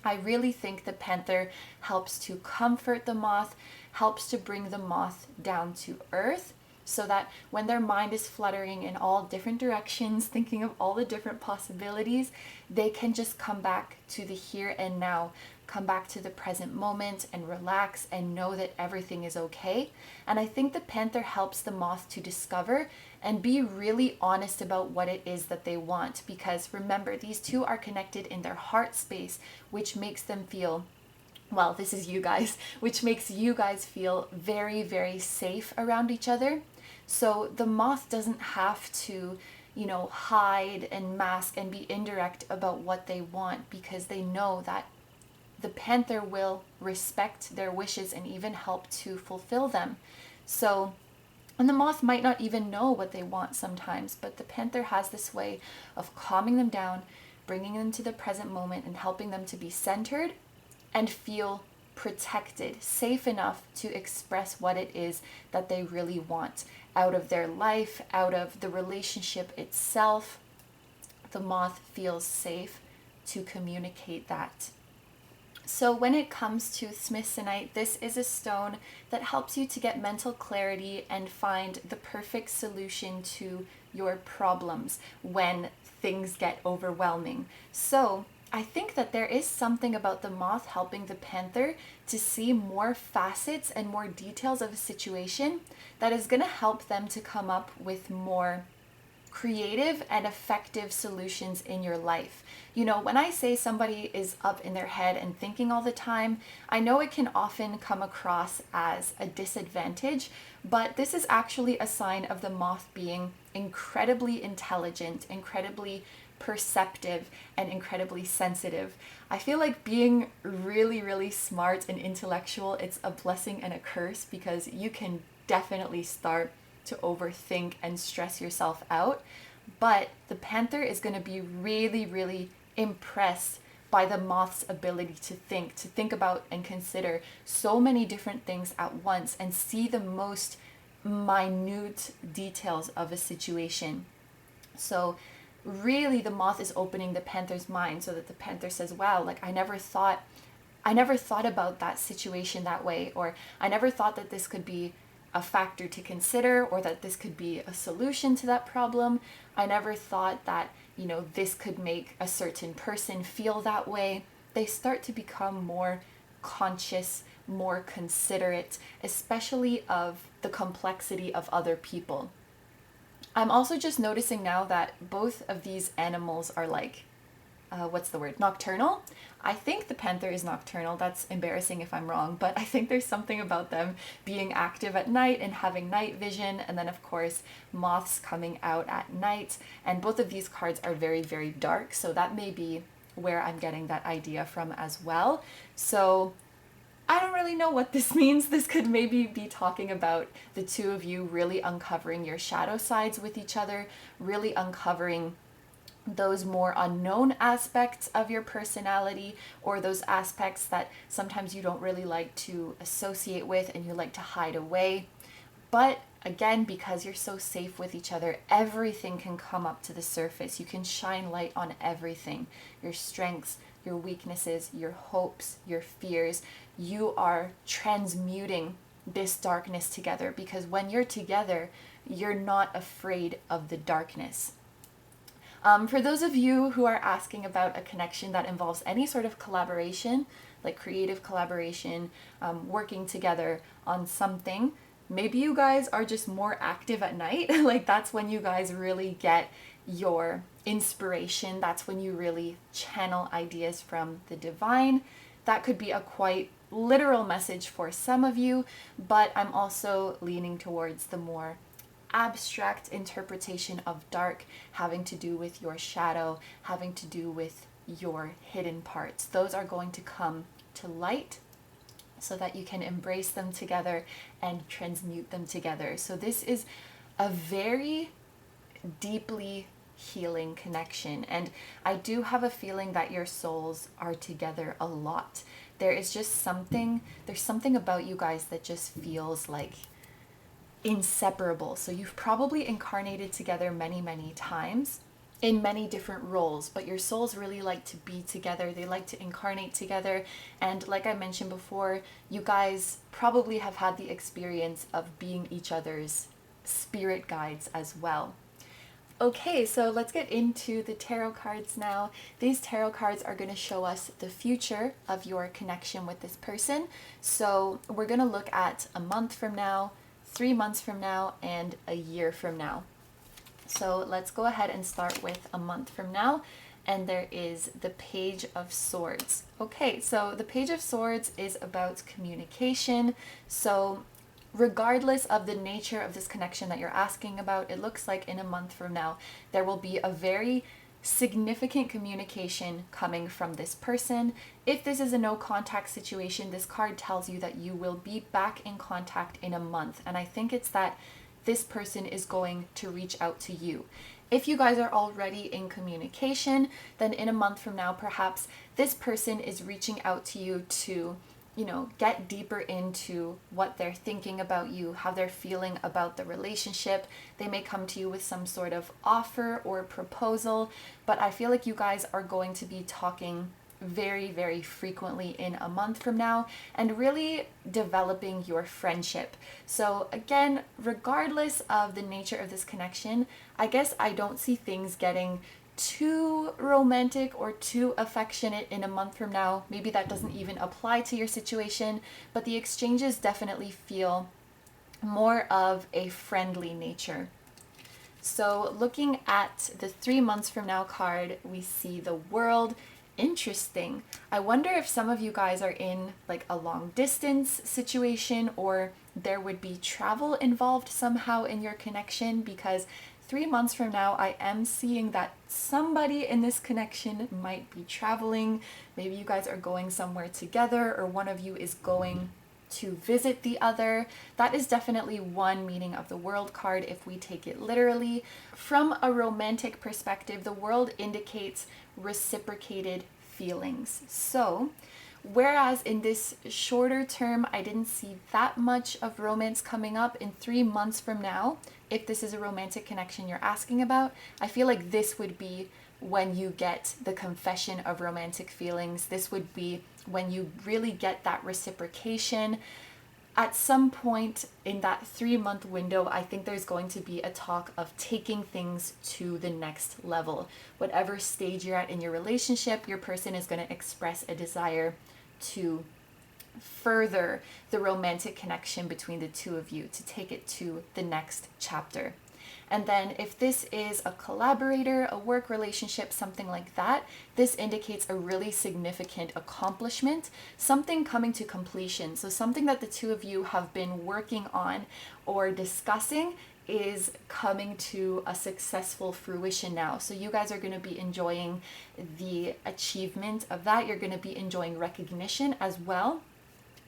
Speaker 1: I really think the panther helps to comfort the moth, helps to bring the moth down to earth, so that when their mind is fluttering in all different directions, thinking of all the different possibilities, they can just come back to the here and now, come back to the present moment and relax and know that everything is okay. And I think the panther helps the moth to discover and be really honest about what it is that they want, because remember, these two are connected in their heart space, which makes them feel, well, this is you guys, which makes you guys feel very, very safe around each other. So the moth doesn't have to, hide and mask and be indirect about what they want, because they know that the panther will respect their wishes and even help to fulfill them. So, and the moth might not even know what they want sometimes, but the panther has this way of calming them down, bringing them to the present moment and helping them to be centered and feel protected, safe enough to express what it is that they really want out of their life, out of the relationship itself. The moth feels safe to communicate that. So when it comes to smithsonite, this is a stone that helps you to get mental clarity and find the perfect solution to your problems when things get overwhelming. So I think that there is something about the moth helping the panther to see more facets and more details of a situation that is going to help them to come up with more creative and effective solutions in your life. When I say somebody is up in their head and thinking all the time, I know it can often come across as a disadvantage, but this is actually a sign of the moth being incredibly intelligent, incredibly perceptive and incredibly sensitive. I feel like being really, really smart and intellectual, it's a blessing and a curse, because you can definitely start to overthink and stress yourself out. But the panther is going to be really, really impressed by the moth's ability to think about and consider so many different things at once and see the most minute details of a situation. So really the moth is opening the panther's mind, so that the panther says, wow, like I never thought about that situation that way, or I never thought that this could be a factor to consider, or that this could be a solution to that problem. I never thought that, this could make a certain person feel that way. They start to become more conscious, more considerate, especially of the complexity of other people. I'm also just noticing now that both of these animals are like, nocturnal. I think the panther is nocturnal. That's embarrassing if I'm wrong, but I think there's something about them being active at night and having night vision, and then of course moths coming out at night. And both of these cards are very, very dark, so that may be where I'm getting that idea from as well. So I don't really know what this means. This could maybe be talking about the two of you really uncovering your shadow sides with each other, really uncovering those more unknown aspects of your personality, or those aspects that sometimes you don't really like to associate with and you like to hide away. But again, because you're so safe with each other, everything can come up to the surface. You can shine light on everything, your strengths, your weaknesses, your hopes, your fears. You are transmuting this darkness together, because when you're together, you're not afraid of the darkness. For those of you who are asking about a connection that involves any sort of collaboration, like creative collaboration, working together on something, maybe you guys are just more active at night. Like that's when you guys really get your inspiration. That's when you really channel ideas from the divine. That could be a quite literal message for some of you, but I'm also leaning towards the more abstract interpretation of dark, having to do with your shadow, having to do with your hidden parts. Those are going to come to light so that you can embrace them together and transmute them together. So this is a very deeply healing connection, and I do have a feeling that your souls are together a lot. There's something about you guys that just feels like inseparable. So you've probably incarnated together many, many times in many different roles, but your souls really like to be together. They like to incarnate together. And like I mentioned before, you guys probably have had the experience of being each other's spirit guides as well. Okay, so let's get into the tarot cards now. These tarot cards are going to show us the future of your connection with this person. So we're going to look at a month from now, 3 months from now, and a year from now. So let's go ahead and start with a month from now. And there is the Page of Swords. Okay, so the Page of Swords is about communication. So regardless of the nature of this connection that you're asking about, it looks like in a month from now, there will be a very significant communication coming from this person. If this is a no contact situation, this card tells you that you will be back in contact in a month. And I think it's that this person is going to reach out to you. If you guys are already in communication, then in a month from now, perhaps this person is reaching out to you to, get deeper into what they're thinking about you, how they're feeling about the relationship. They may come to you with some sort of offer or proposal, but I feel like you guys are going to be talking very, very frequently in a month from now and really developing your friendship. So again, regardless of the nature of this connection, I guess I don't see things getting too romantic or too affectionate in a month from now. Maybe that doesn't even apply to your situation, but the exchanges definitely feel more of a friendly nature. So looking at the 3 months from now card, we see the World. Interesting. I wonder if some of you guys are in like a long distance situation, or there would be travel involved somehow in your connection, because 3 months from now, I am seeing that somebody in this connection might be traveling. Maybe you guys are going somewhere together, or one of you is going to visit the other. That is definitely one meaning of the World card if we take it literally. From a romantic perspective, the World indicates reciprocated feelings. So, whereas in this shorter term, I didn't see that much of romance coming up, in 3 months from now, if this is a romantic connection you're asking about, I feel like this would be when you get the confession of romantic feelings. This would be when you really get that reciprocation. At some point in that 3-month window, I think there's going to be a talk of taking things to the next level. Whatever stage you're at in your relationship, your person is going to express a desire to further the romantic connection between the two of you, to take it to the next chapter. And then if this is a collaborator, a work relationship, something like that, this indicates a really significant accomplishment, something coming to completion. So something that the two of you have been working on or discussing is coming to a successful fruition now. So you guys are going to be enjoying the achievement of that. You're going to be enjoying recognition as well.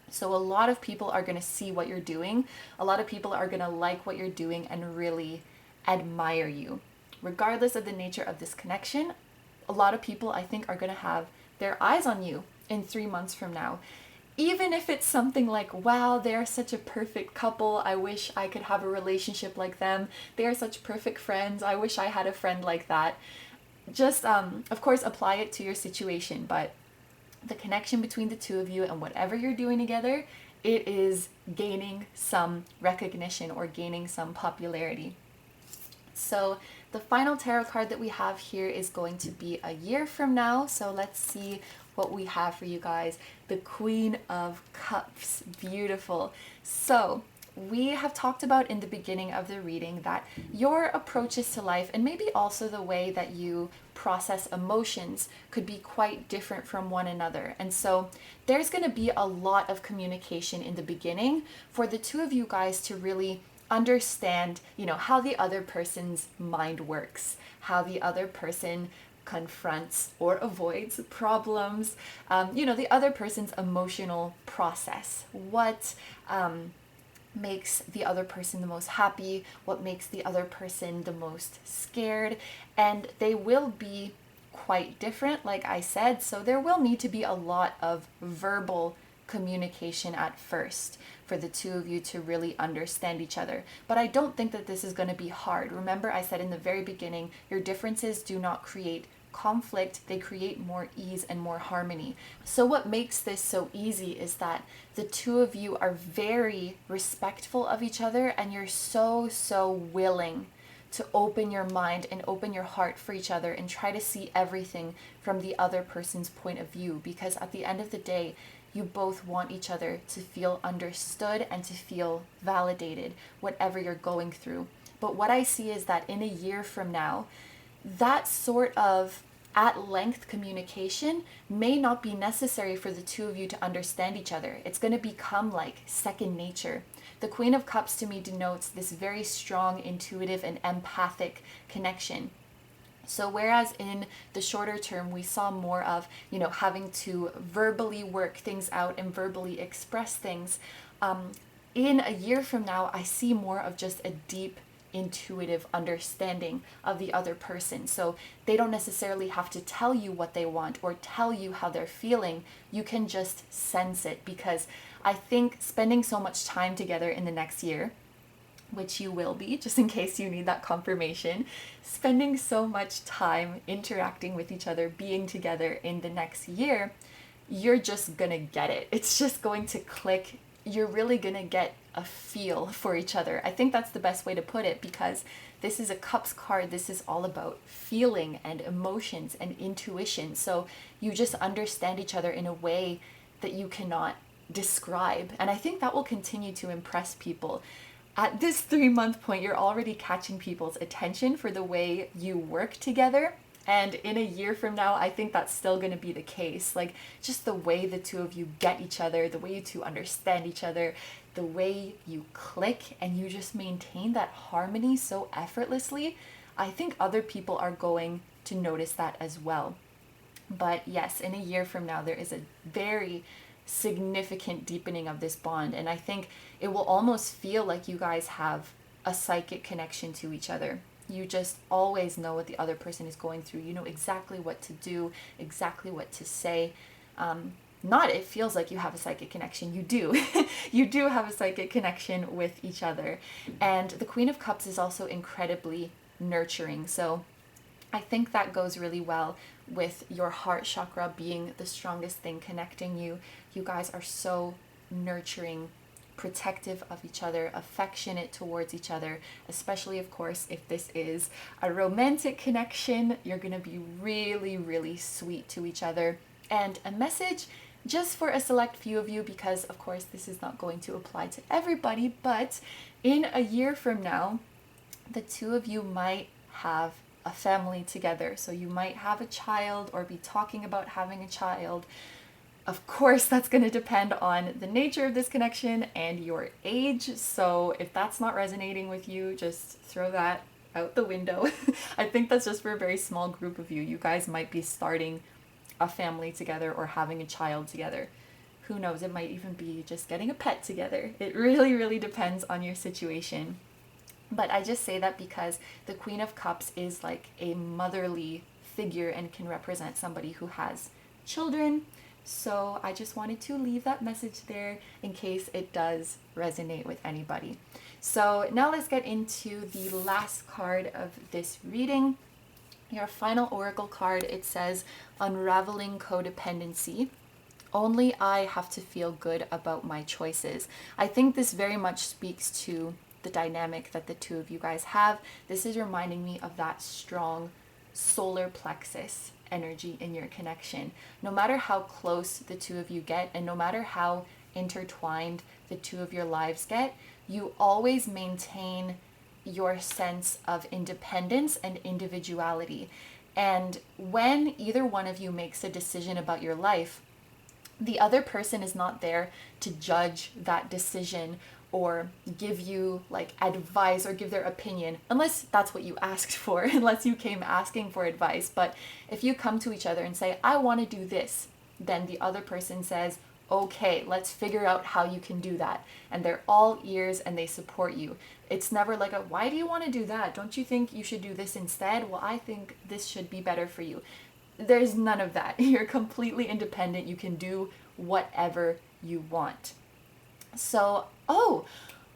Speaker 1: So a lot of people are going to see what you're doing. A lot of people are going to like what you're doing and really admire you. Regardless of the nature of this connection, a lot of people, I think, are going to have their eyes on you in 3 months from now. Even if it's something like, wow, they're such a perfect couple, I wish I could have a relationship like them. They are such perfect friends, I wish I had a friend like that. Just, of course, apply it to your situation, but the connection between the two of you and whatever you're doing together, it is gaining some recognition or gaining some popularity. So the final tarot card that we have here is going to be a year from now. So let's see what we have for you guys. The Queen of Cups. Beautiful. So we have talked about in the beginning of the reading that your approaches to life, and maybe also the way that you process emotions, could be quite different from one another. And so there's going to be a lot of communication in the beginning for the two of you guys to really understand, how the other person's mind works, how the other person confronts or avoids problems, the other person's emotional process, what makes the other person the most happy, what makes the other person the most scared. And they will be quite different, like I said, so there will need to be a lot of verbal communication at first for the two of you to really understand each other. But I don't think that this is going to be hard. Remember, I said in the very beginning, your differences do not create conflict, they create more ease and more harmony. So what makes this so easy is that the two of you are very respectful of each other, and you're so willing to open your mind and open your heart for each other and try to see everything from the other person's point of view, because at the end of the day, you both want each other to feel understood and to feel validated, whatever you're going through. But what I see is that in a year from now, that sort of at-length communication may not be necessary for the two of you to understand each other. It's going to become like second nature. The Queen of Cups to me denotes this very strong, intuitive, and empathic connection. So whereas in the shorter term, we saw more of, having to verbally work things out and verbally express things, in a year from now, I see more of just a deep, intuitive understanding of the other person. So they don't necessarily have to tell you what they want or tell you how they're feeling. You can just sense it, because I think spending so much time together in the next year, which you will be, just in case you need that confirmation, spending so much time interacting with each other, being together in the next year, you're just gonna get it. It's just going to click. You're really gonna get a feel for each other. I think that's the best way to put it, because this is a Cups card. This is all about feeling and emotions and intuition. So you just understand each other in a way that you cannot describe. And I think that will continue to impress people. At this 3-month point, you're already catching people's attention for the way you work together. And in a year from now, I think that's still going to be the case. Like, just the way the two of you get each other, the way you two understand each other, the way you click and you just maintain that harmony so effortlessly, I think other people are going to notice that as well. But yes, in a year from now, there is a very significant deepening of this bond. And I think it will almost feel like you guys have a psychic connection to each other. You just always know what the other person is going through. You know exactly what to do, exactly what to say. Not it feels like you have a psychic connection. You do. You do have a psychic connection with each other. And the Queen of Cups is also incredibly nurturing. So I think that goes really well with your heart chakra being the strongest thing connecting you. You guys are so nurturing, protective of each other, affectionate towards each other, especially, of course, if this is a romantic connection. You're going to be really, really sweet to each other. And a message just for a select few of you, because, of course, this is not going to apply to everybody, but in a year from now, the two of you might have a family together. So you might have a child or be talking about having a child. Of course, that's going to depend on the nature of this connection and your age. So if that's not resonating with you, just throw that out the window. I think that's just for a very small group of you. You guys might be starting a family together or having a child together. Who knows? It might even be just getting a pet together. It really, really depends on your situation. But I just say that because the Queen of Cups is like a motherly figure and can represent somebody who has children. So I just wanted to leave that message there in case it does resonate with anybody. So now let's get into the last card of this reading. Your final oracle card, it says Unraveling Codependency. Only I have to feel good about my choices. I think this very much speaks to the dynamic that the two of you guys have. This is reminding me of that strong solar plexus energy in your connection. No matter how close the two of you get, and no matter how intertwined the two of your lives get, you always maintain your sense of independence and individuality. And when either one of you makes a decision about your life, the other person is not there to judge that decision or give you like advice or give their opinion, unless that's what you asked for, unless you came asking for advice. But if you come to each other and say, I want to do this, then the other person says, okay, let's figure out how you can do that. And they're all ears and they support you. It's never like a, why do you want to do that? Don't you think you should do this instead? Well, I think this should be better for you. There's none of that. You're completely independent. You can do whatever you want. So,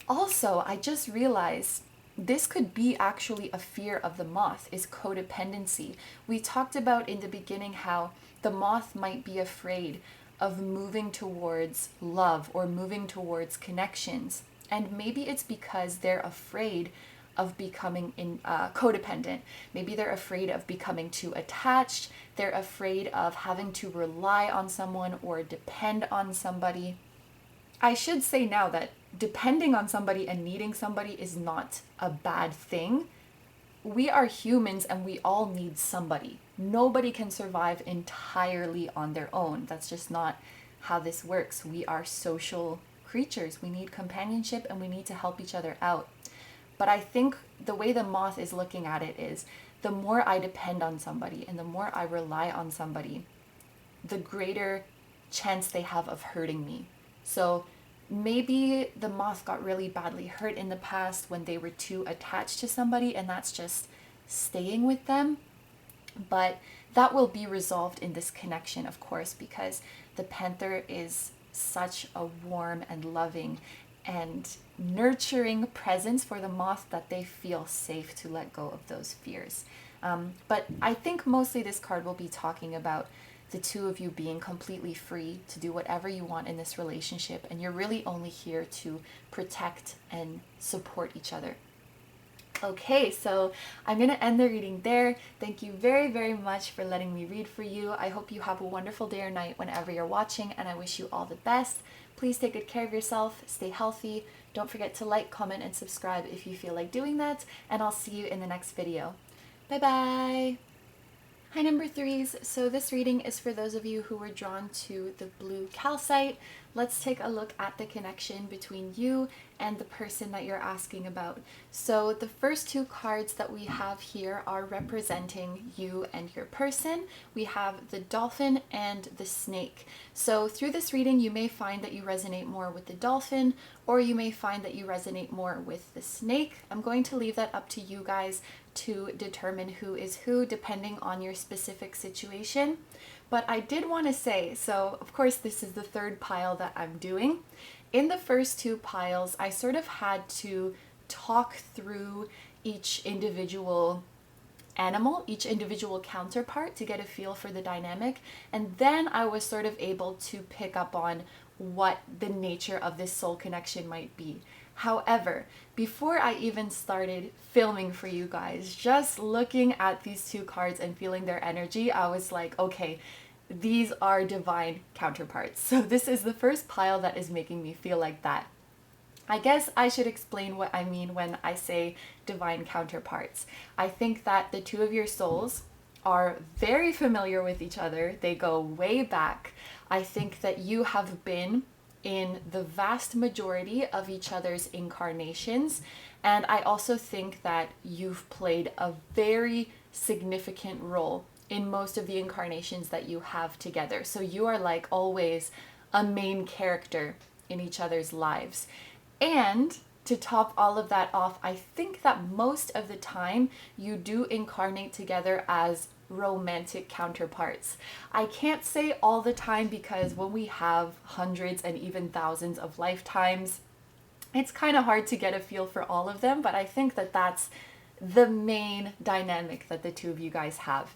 Speaker 1: also, I just realized this could be actually a fear of the moth, is codependency. We talked about in the beginning how the moth might be afraid of moving towards love or moving towards connections. And maybe it's because they're afraid of becoming codependent. Maybe they're afraid of becoming too attached. They're afraid of having to rely on someone or depend on somebody. I should say now that depending on somebody and needing somebody is not a bad thing. We are humans and we all need somebody. Nobody can survive entirely on their own. That's just not how this works. We are social creatures. We need companionship and we need to help each other out. But I think the way the moth is looking at it is, the more I depend on somebody and the more I rely on somebody, the greater chance they have of hurting me. So maybe the moth got really badly hurt in the past when they were too attached to somebody, and that's just staying with them. But that will be resolved in this connection, of course, because the panther is such a warm and loving and nurturing presence for the moth that they feel safe to let go of those fears. But I think mostly this card will be talking about the two of you being completely free to do whatever you want in this relationship, and you're really only here to protect and support each other. Okay, so I'm going to end the reading there. Thank you very, very much for letting me read for you. I hope you have a wonderful day or night whenever you're watching, and I wish you all the best. Please take good care of yourself, stay healthy. Don't forget to like, comment, and subscribe if you feel like doing that, and I'll see you in the next video. Bye-bye! Hi number threes, so this reading is for those of you who were drawn to the blue calcite. Let's take a look at the connection between you and the person that you're asking about. So the first two cards that we have here are representing you and your person. We have the dolphin and the snake. So through this reading, you may find that you resonate more with the dolphin, or you may find that you resonate more with the snake. I'm going to leave that up to you guys to determine who is who depending on your specific situation. But I did want to say, so of course this is the third pile that I'm doing. In the first two piles, I sort of had to talk through each individual animal, each individual counterpart to get a feel for the dynamic. And then I was sort of able to pick up on what the nature of this soul connection might be. However, before I even started filming for you guys, just looking at these two cards and feeling their energy, I was like, okay, these are divine counterparts. So this is the first pile that is making me feel like that. I guess I should explain what I mean when I say divine counterparts. I think that the two of your souls are very familiar with each other. They go way back. I think that you have been in the vast majority of each other's incarnations. And I also think that you've played a very significant role in most of the incarnations that you have together. So you are like always a main character in each other's lives. And to top all of that off, I think that most of the time you do incarnate together as romantic counterparts. I can't say all the time because when we have hundreds and even thousands of lifetimes, it's kind of hard to get a feel for all of them, but I think that that's the main dynamic that the two of you guys have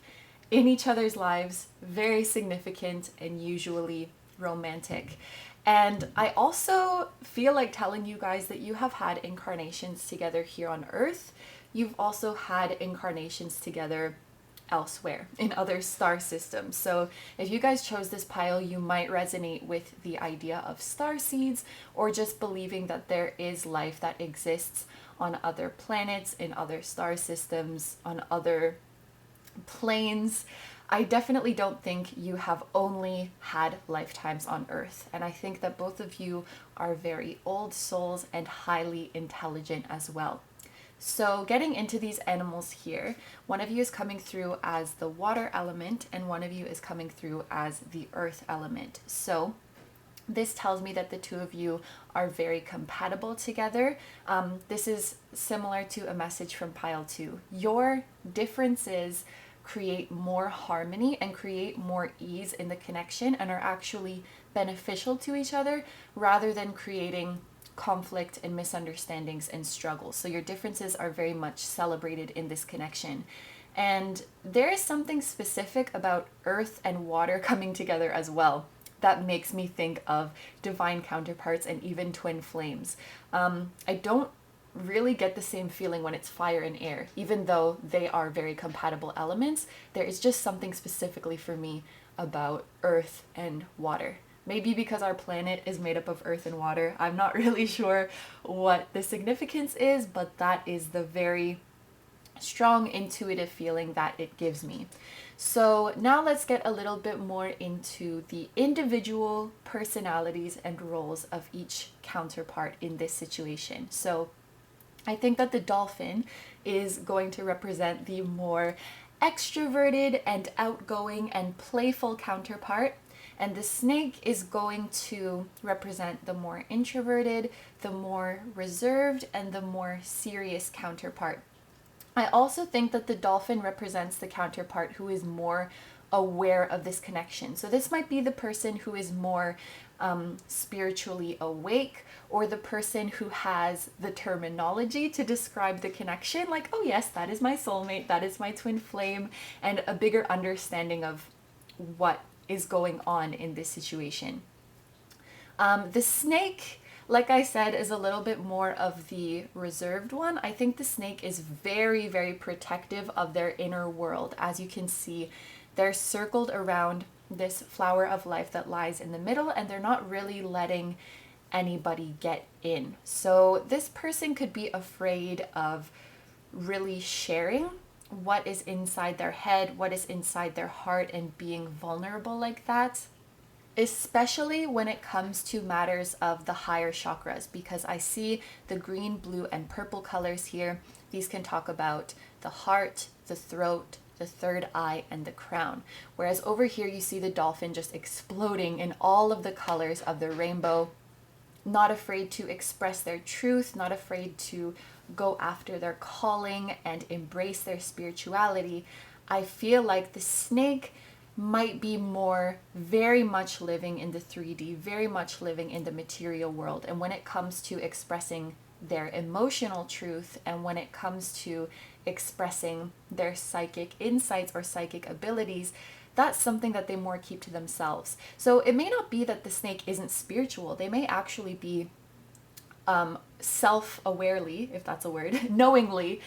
Speaker 1: in each other's lives, very significant and usually romantic. And I also feel like telling you guys that you have had incarnations together here on Earth. You've also had incarnations together elsewhere in other star systems. So if you guys chose this pile, you might resonate with the idea of star seeds, or just believing that there is life that exists on other planets, in other star systems, on other planes. I definitely don't think you have only had lifetimes on Earth. And I think that both of you are very old souls and highly intelligent as well. So getting into these animals here, one of you is coming through as the water element and one of you is coming through as the earth element. So this tells me that the two of you are very compatible together. This is similar to a message from pile 2. Your differences create more harmony and create more ease in the connection and are actually beneficial to each other rather than creating conflict and misunderstandings and struggles. So your differences are very much celebrated in this connection. And there is something specific about earth and water coming together as well that makes me think of divine counterparts and even twin flames. I don't really get the same feeling when it's fire and air, even though they are very compatible elements. There is just something specifically for me about earth and water. Maybe because our planet is made up of earth and water. I'm not really sure what the significance is, but that is the very strong intuitive feeling that it gives me. So now let's get a little bit more into the individual personalities and roles of each counterpart in this situation. So I think that the dolphin is going to represent the more extroverted and outgoing and playful counterpart. And the snake is going to represent the more introverted, the more reserved, and the more serious counterpart. I also think that the dolphin represents the counterpart who is more aware of this connection. So this might be the person who is more spiritually awake, or the person who has the terminology to describe the connection, like, oh yes, that is my soulmate, that is my twin flame, and a bigger understanding of what is going on in this situation. The snake, like I said, is a little bit more of the reserved one. I think the snake is very, very protective of their inner world. As you can see, they're circled around this flower of life that lies in the middle, and they're not really letting anybody get in. So this person could be afraid of really sharing what is inside their head, what is inside their heart, and being vulnerable like that, especially when it comes to matters of the higher chakras, because I see the green, blue, and purple colors here. These can talk about the heart, the throat, the third eye, and the crown. Whereas over here you see the dolphin just exploding in all of the colors of the rainbow, not afraid to express their truth, not afraid to go after their calling and embrace their spirituality. I feel like the snake might be more very much living in the 3D, very much living in the material world. And when it comes to expressing their emotional truth, and when it comes to expressing their psychic insights or psychic abilities, that's something that they more keep to themselves. So it may not be that the snake isn't spiritual. They may actually be self-awarely, if that's a word, knowingly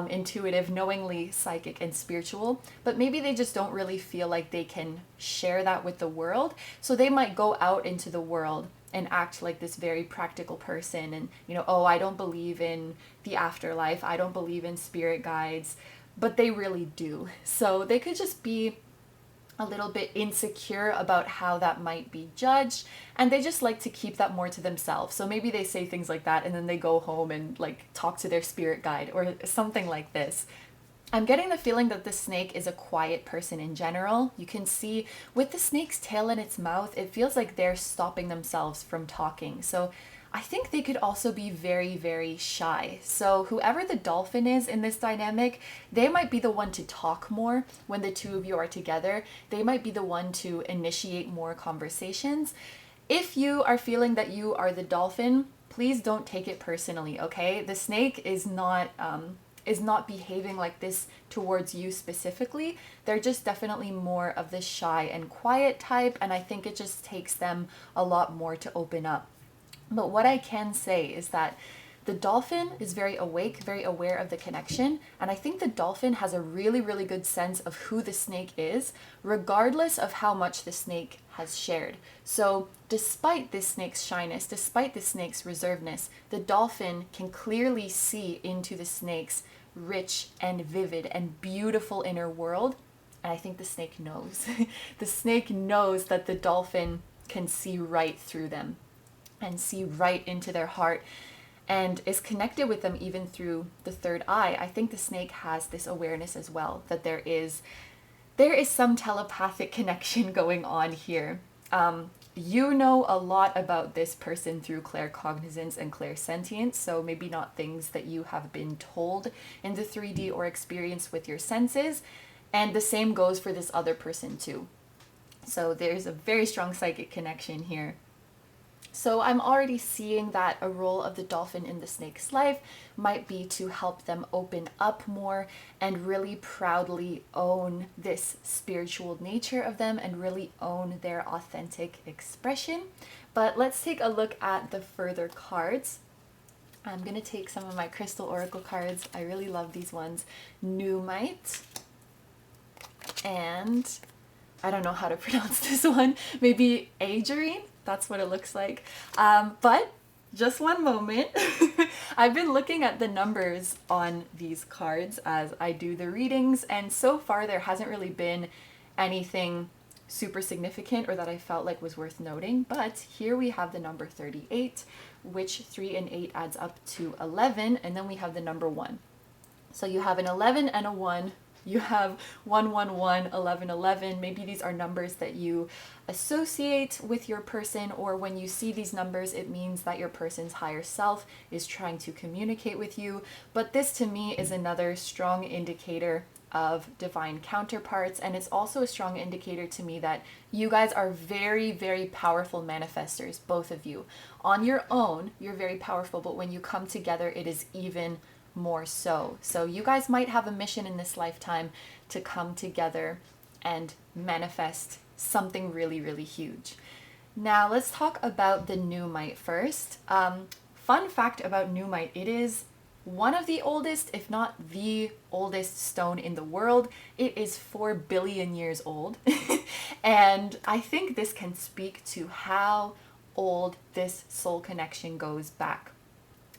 Speaker 1: intuitive, knowingly psychic and spiritual, but maybe they just don't really feel like they can share that with the world. So they might go out into the world and act like this very practical person and, oh, I don't believe in the afterlife, I don't believe in spirit guides, but they really do. So they could just be a little bit insecure about how that might be judged, and they just like to keep that more to themselves. So maybe they say things like that and then they go home and like talk to their spirit guide or something like this. I'm getting the feeling that the snake is a quiet person in general. You can see with the snake's tail in its mouth, it feels like they're stopping themselves from talking. So I think they could also be very, very shy. So whoever the dolphin is in this dynamic, they might be the one to talk more when the two of you are together. They might be the one to initiate more conversations. If you are feeling that you are the dolphin, please don't take it personally, okay? The snake is not behaving like this towards you specifically. They're just definitely more of the shy and quiet type, and I think it just takes them a lot more to open up. But what I can say is that the dolphin is very awake, very aware of the connection, and I think the dolphin has a really, really good sense of who the snake is, regardless of how much the snake has shared. So despite this snake's shyness, despite the snake's reservedness, the dolphin can clearly see into the snake's rich and vivid and beautiful inner world, and I think the snake knows. The snake knows that the dolphin can see right through them and see right into their heart and is connected with them even through the third eye. I think the snake has this awareness as well, that there is some telepathic connection going on here. You know a lot about this person through claircognizance and clairsentience, so maybe not things that you have been told in the 3D or experienced with your senses, and the same goes for this other person too. So there's a very strong psychic connection here. So I'm already seeing that a role of the dolphin in the snake's life might be to help them open up more and really proudly own this spiritual nature of them and really own their authentic expression. But let's take a look at the further cards. I'm going to take some of my crystal oracle cards. I really love these ones. Numite. And I don't know how to pronounce this one. Maybe Agerine? That's what it looks like. But just one moment. I've been looking at the numbers on these cards as I do the readings, and so far there hasn't really been anything super significant or that I felt like was worth noting. But here we have the number 38, which 3 and 8 adds up to 11, and then we have the number 1. So you have an 11 and a 1. You have 111, 1111. Maybe these are numbers that you associate with your person, or when you see these numbers, it means that your person's higher self is trying to communicate with you. But this to me is another strong indicator of divine counterparts, and it's also a strong indicator to me that you guys are very, very powerful manifestors, both of you. On your own, you're very powerful, but when you come together, it is even more so. So you guys might have a mission in this lifetime to come together and manifest something really, really huge. Now let's talk about the Numite first. Fun fact about Numite, it is one of the oldest, if not the oldest stone in the world. It is 4 billion years old. And I think this can speak to how old this soul connection goes back.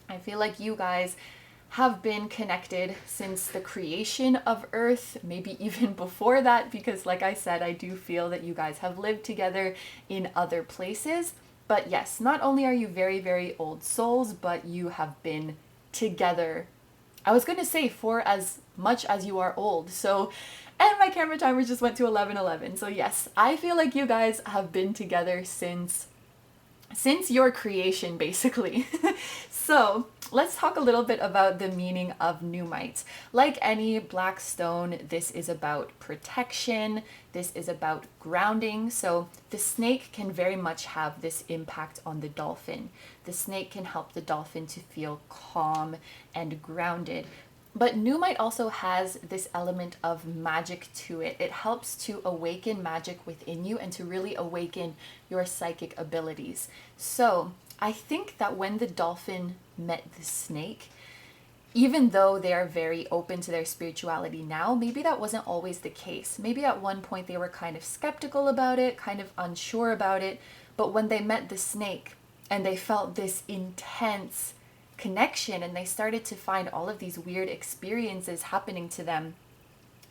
Speaker 1: I feel like you guys have been connected since the creation of Earth, maybe even before that, because like I said, I do feel that you guys have lived together in other places. But yes, not only are you very, very old souls, but you have been together. I was going to say for as much as you are old. So, and my camera timer just went to 11:11. So yes, I feel like you guys have been together since your creation, basically. So let's talk a little bit about the meaning of Numite. Like any black stone, this is about protection. This is about grounding. So the snake can very much have this impact on the dolphin. The snake can help the dolphin to feel calm and grounded. But Numite also has this element of magic to it. It helps to awaken magic within you and to really awaken your psychic abilities. So I think that when the dolphin met the snake, even though they are very open to their spirituality now, maybe that wasn't always the case. Maybe at one point they were kind of skeptical about it, kind of unsure about it. But when they met the snake and they felt this intense connection and they started to find all of these weird experiences happening to them,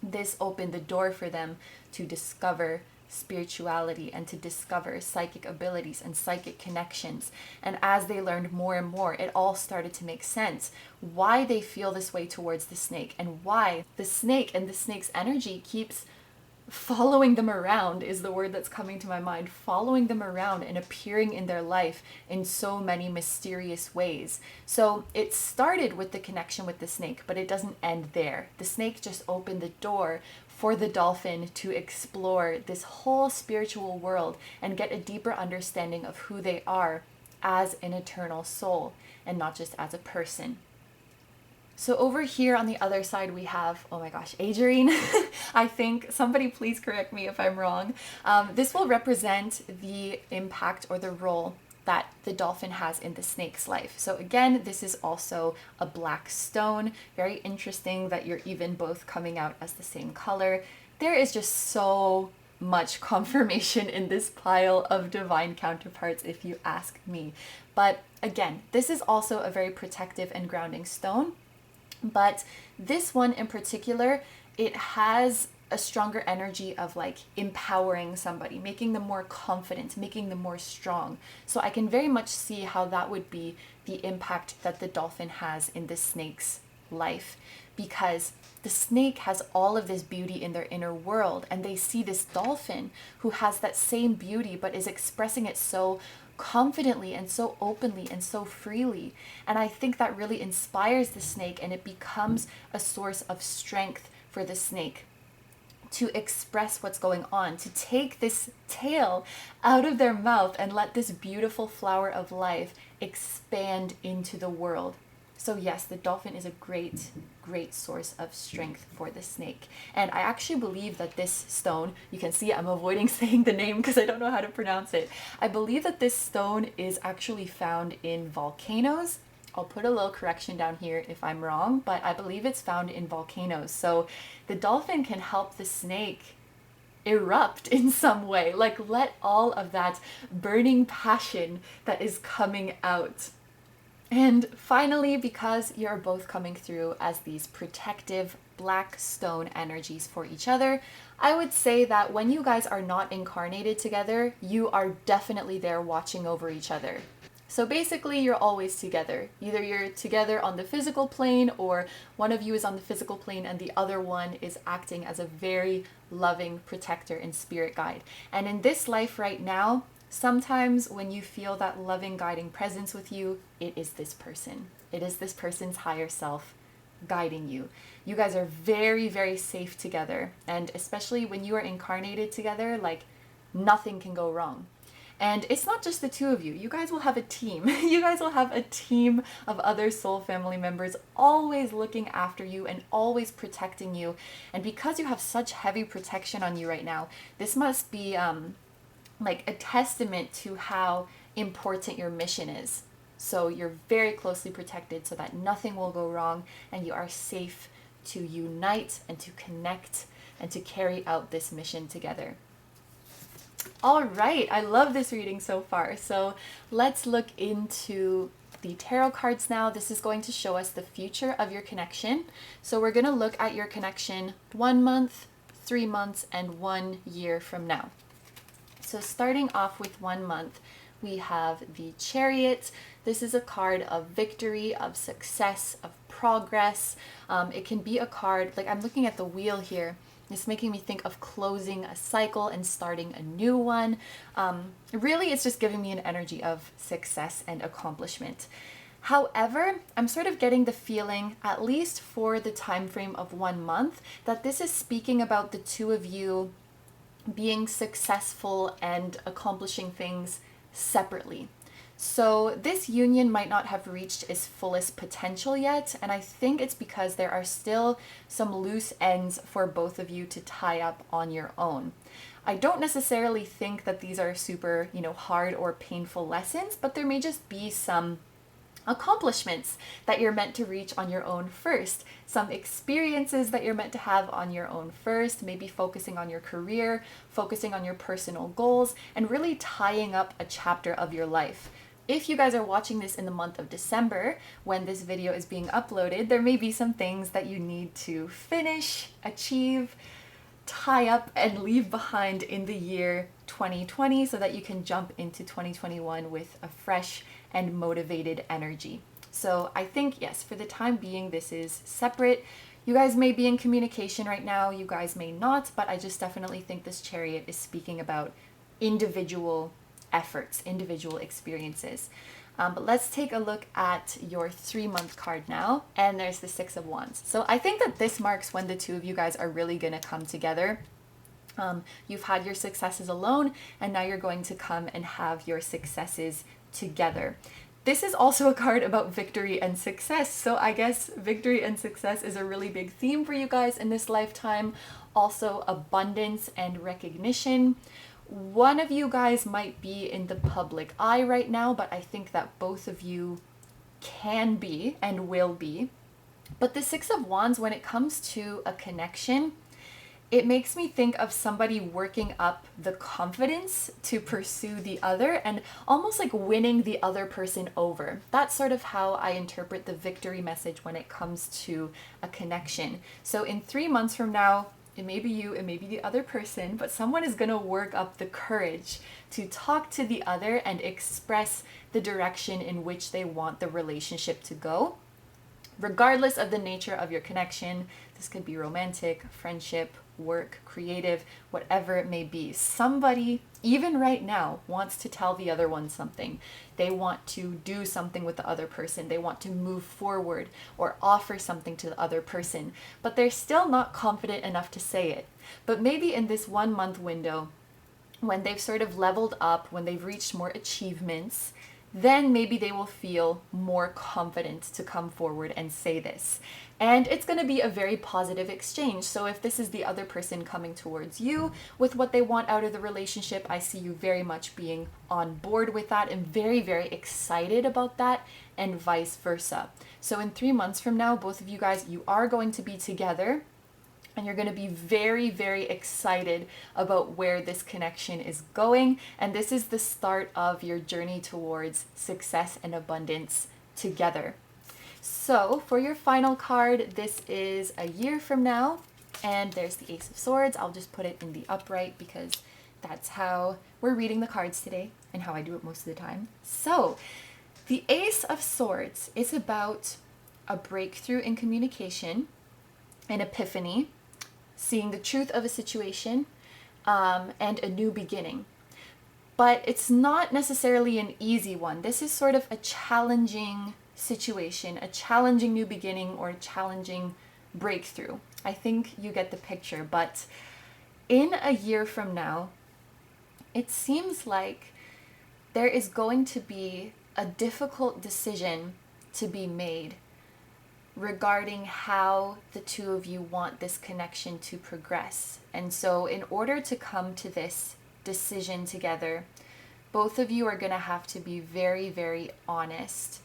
Speaker 1: this opened the door for them to discover spirituality and to discover psychic abilities and psychic connections. And as they learned more and more, it all started to make sense why they feel this way towards the snake and why the snake and the snake's energy keeps following them around, is the word that's coming to my mind, following them around and appearing in their life in so many mysterious ways. So it started with the connection with the snake, but it doesn't end there. The snake just opened the door for the dolphin to explore this whole spiritual world and get a deeper understanding of who they are as an eternal soul and not just as a person. So over here on the other side we have, oh my gosh, Agerine. I think, somebody please correct me if I'm wrong. This will represent the impact or the role that the dolphin has in the snake's life. So again, this is also a black stone. Very interesting that you're even both coming out as the same color. There is just so much confirmation in this pile of divine counterparts, if you ask me. But again, this is also a very protective and grounding stone. But this one in particular, it has a stronger energy of like empowering somebody, making them more confident, making them more strong. So I can very much see how that would be the impact that the dolphin has in the snake's life, because the snake has all of this beauty in their inner world, and they see this dolphin who has that same beauty but is expressing it so confidently and so openly and so freely. And I think that really inspires the snake, and it becomes a source of strength for the snake to express what's going on, to take this tail out of their mouth and let this beautiful flower of life expand into the world. So yes, the dolphin is a great source of strength for the snake. And I actually believe that this stone, you can see I'm avoiding saying the name because I don't know how to pronounce it. I believe that this stone is actually found in volcanoes. I'll put a little correction down here if I'm wrong, but I believe it's found in volcanoes. So the dolphin can help the snake erupt in some way, like let all of that burning passion that is coming out. And finally, because you're both coming through as these protective black stone energies for each other, I would say that when you guys are not incarnated together, you are definitely there watching over each other. So basically, you're always together. Either you're together on the physical plane, or one of you is on the physical plane and the other one is acting as a very loving protector and spirit guide. And in this life right now, sometimes when you feel that loving guiding presence with you, it is this person. It is this person's higher self guiding you. You guys are very safe together. And especially when you are incarnated together, like nothing can go wrong. And it's not just the two of you. You guys will have a team. You guys will have a team of other soul family members always looking after you and always protecting you. And because you have such heavy protection on you right now, this must be like a testament to how important your mission is. So you're very closely protected so that nothing will go wrong, and you are safe to unite and to connect and to carry out this mission together. All right, I love this reading so far. So let's look into the tarot cards now. This is going to show us the future of your connection. So we're going to look at your connection 1 month, 3 months, and 1 year from now. So starting off with 1 month, we have the Chariot. This is a card of victory, of success, of progress. It can be a card, like I'm looking at the wheel here. It's making me think of closing a cycle and starting a new one. Really, it's just giving me an energy of success and accomplishment. However, I'm sort of getting the feeling, at least for the time frame of 1 month, that this is speaking about the two of you being successful and accomplishing things separately. So this union might not have reached its fullest potential yet, and I think it's because there are still some loose ends for both of you to tie up on your own. I don't necessarily think that these are super, hard or painful lessons, but there may just be some accomplishments that you're meant to reach on your own first, some experiences that you're meant to have on your own first, maybe focusing on your career, focusing on your personal goals, and really tying up a chapter of your life. If you guys are watching this in the month of December, when this video is being uploaded, there may be some things that you need to finish, achieve, tie up, and leave behind in the year 2020 so that you can jump into 2021 with a fresh and motivated energy. So I think, yes, for the time being, this is separate. You guys may be in communication right now, you guys may not, but I just definitely think this Chariot is speaking about individual efforts, individual experiences. But let's take a look at your 3-month card now, and there's the 6 of Wands. So I think that this marks when the two of you guys are really gonna come together. You've had your successes alone, and now you're going to come and have your successes together. This is also a card about victory and success, so I guess victory and success is a really big theme for you guys in this lifetime. Also abundance and recognition. One of you guys might be in the public eye right now, but I think that both of you can be and will be. But the 6 of Wands, when it comes to a connection, it makes me think of somebody working up the confidence to pursue the other and almost like winning the other person over. That's sort of how I interpret the victory message when it comes to a connection. So in 3 months from now, it may be you, it may be the other person, but someone is going to work up the courage to talk to the other and express the direction in which they want the relationship to go. Regardless of the nature of your connection, this could be romantic, friendship, work, creative, whatever it may be. Somebody, even right now, wants to tell the other one something. They want to do something with the other person. They want to move forward or offer something to the other person, but they're still not confident enough to say it. But maybe in this 1 month window, when they've sort of leveled up, when they've reached more achievements, then maybe they will feel more confident to come forward and say this. And it's going to be a very positive exchange. So if this is the other person coming towards you with what they want out of the relationship, I see you very much being on board with that and very, very excited about that, and vice versa. So in 3 months from now, both of you guys, you are going to be together. And you're going to be very, very excited about where this connection is going. And this is the start of your journey towards success and abundance together. So for your final card, this is a year from now. And there's the Ace of Swords. I'll just put it in the upright because that's how we're reading the cards today and how I do it most of the time. So the Ace of Swords is about a breakthrough in communication, an epiphany, seeing the truth of a situation, and a new beginning. But it's not necessarily an easy one. This is sort of a challenging situation, a challenging new beginning, or a challenging breakthrough. I think you get the picture. But in a year from now, it seems like there is going to be a difficult decision to be made regarding how the two of you want this connection to progress. And so in order to come to this decision together, both of you are going to have to be very, very honest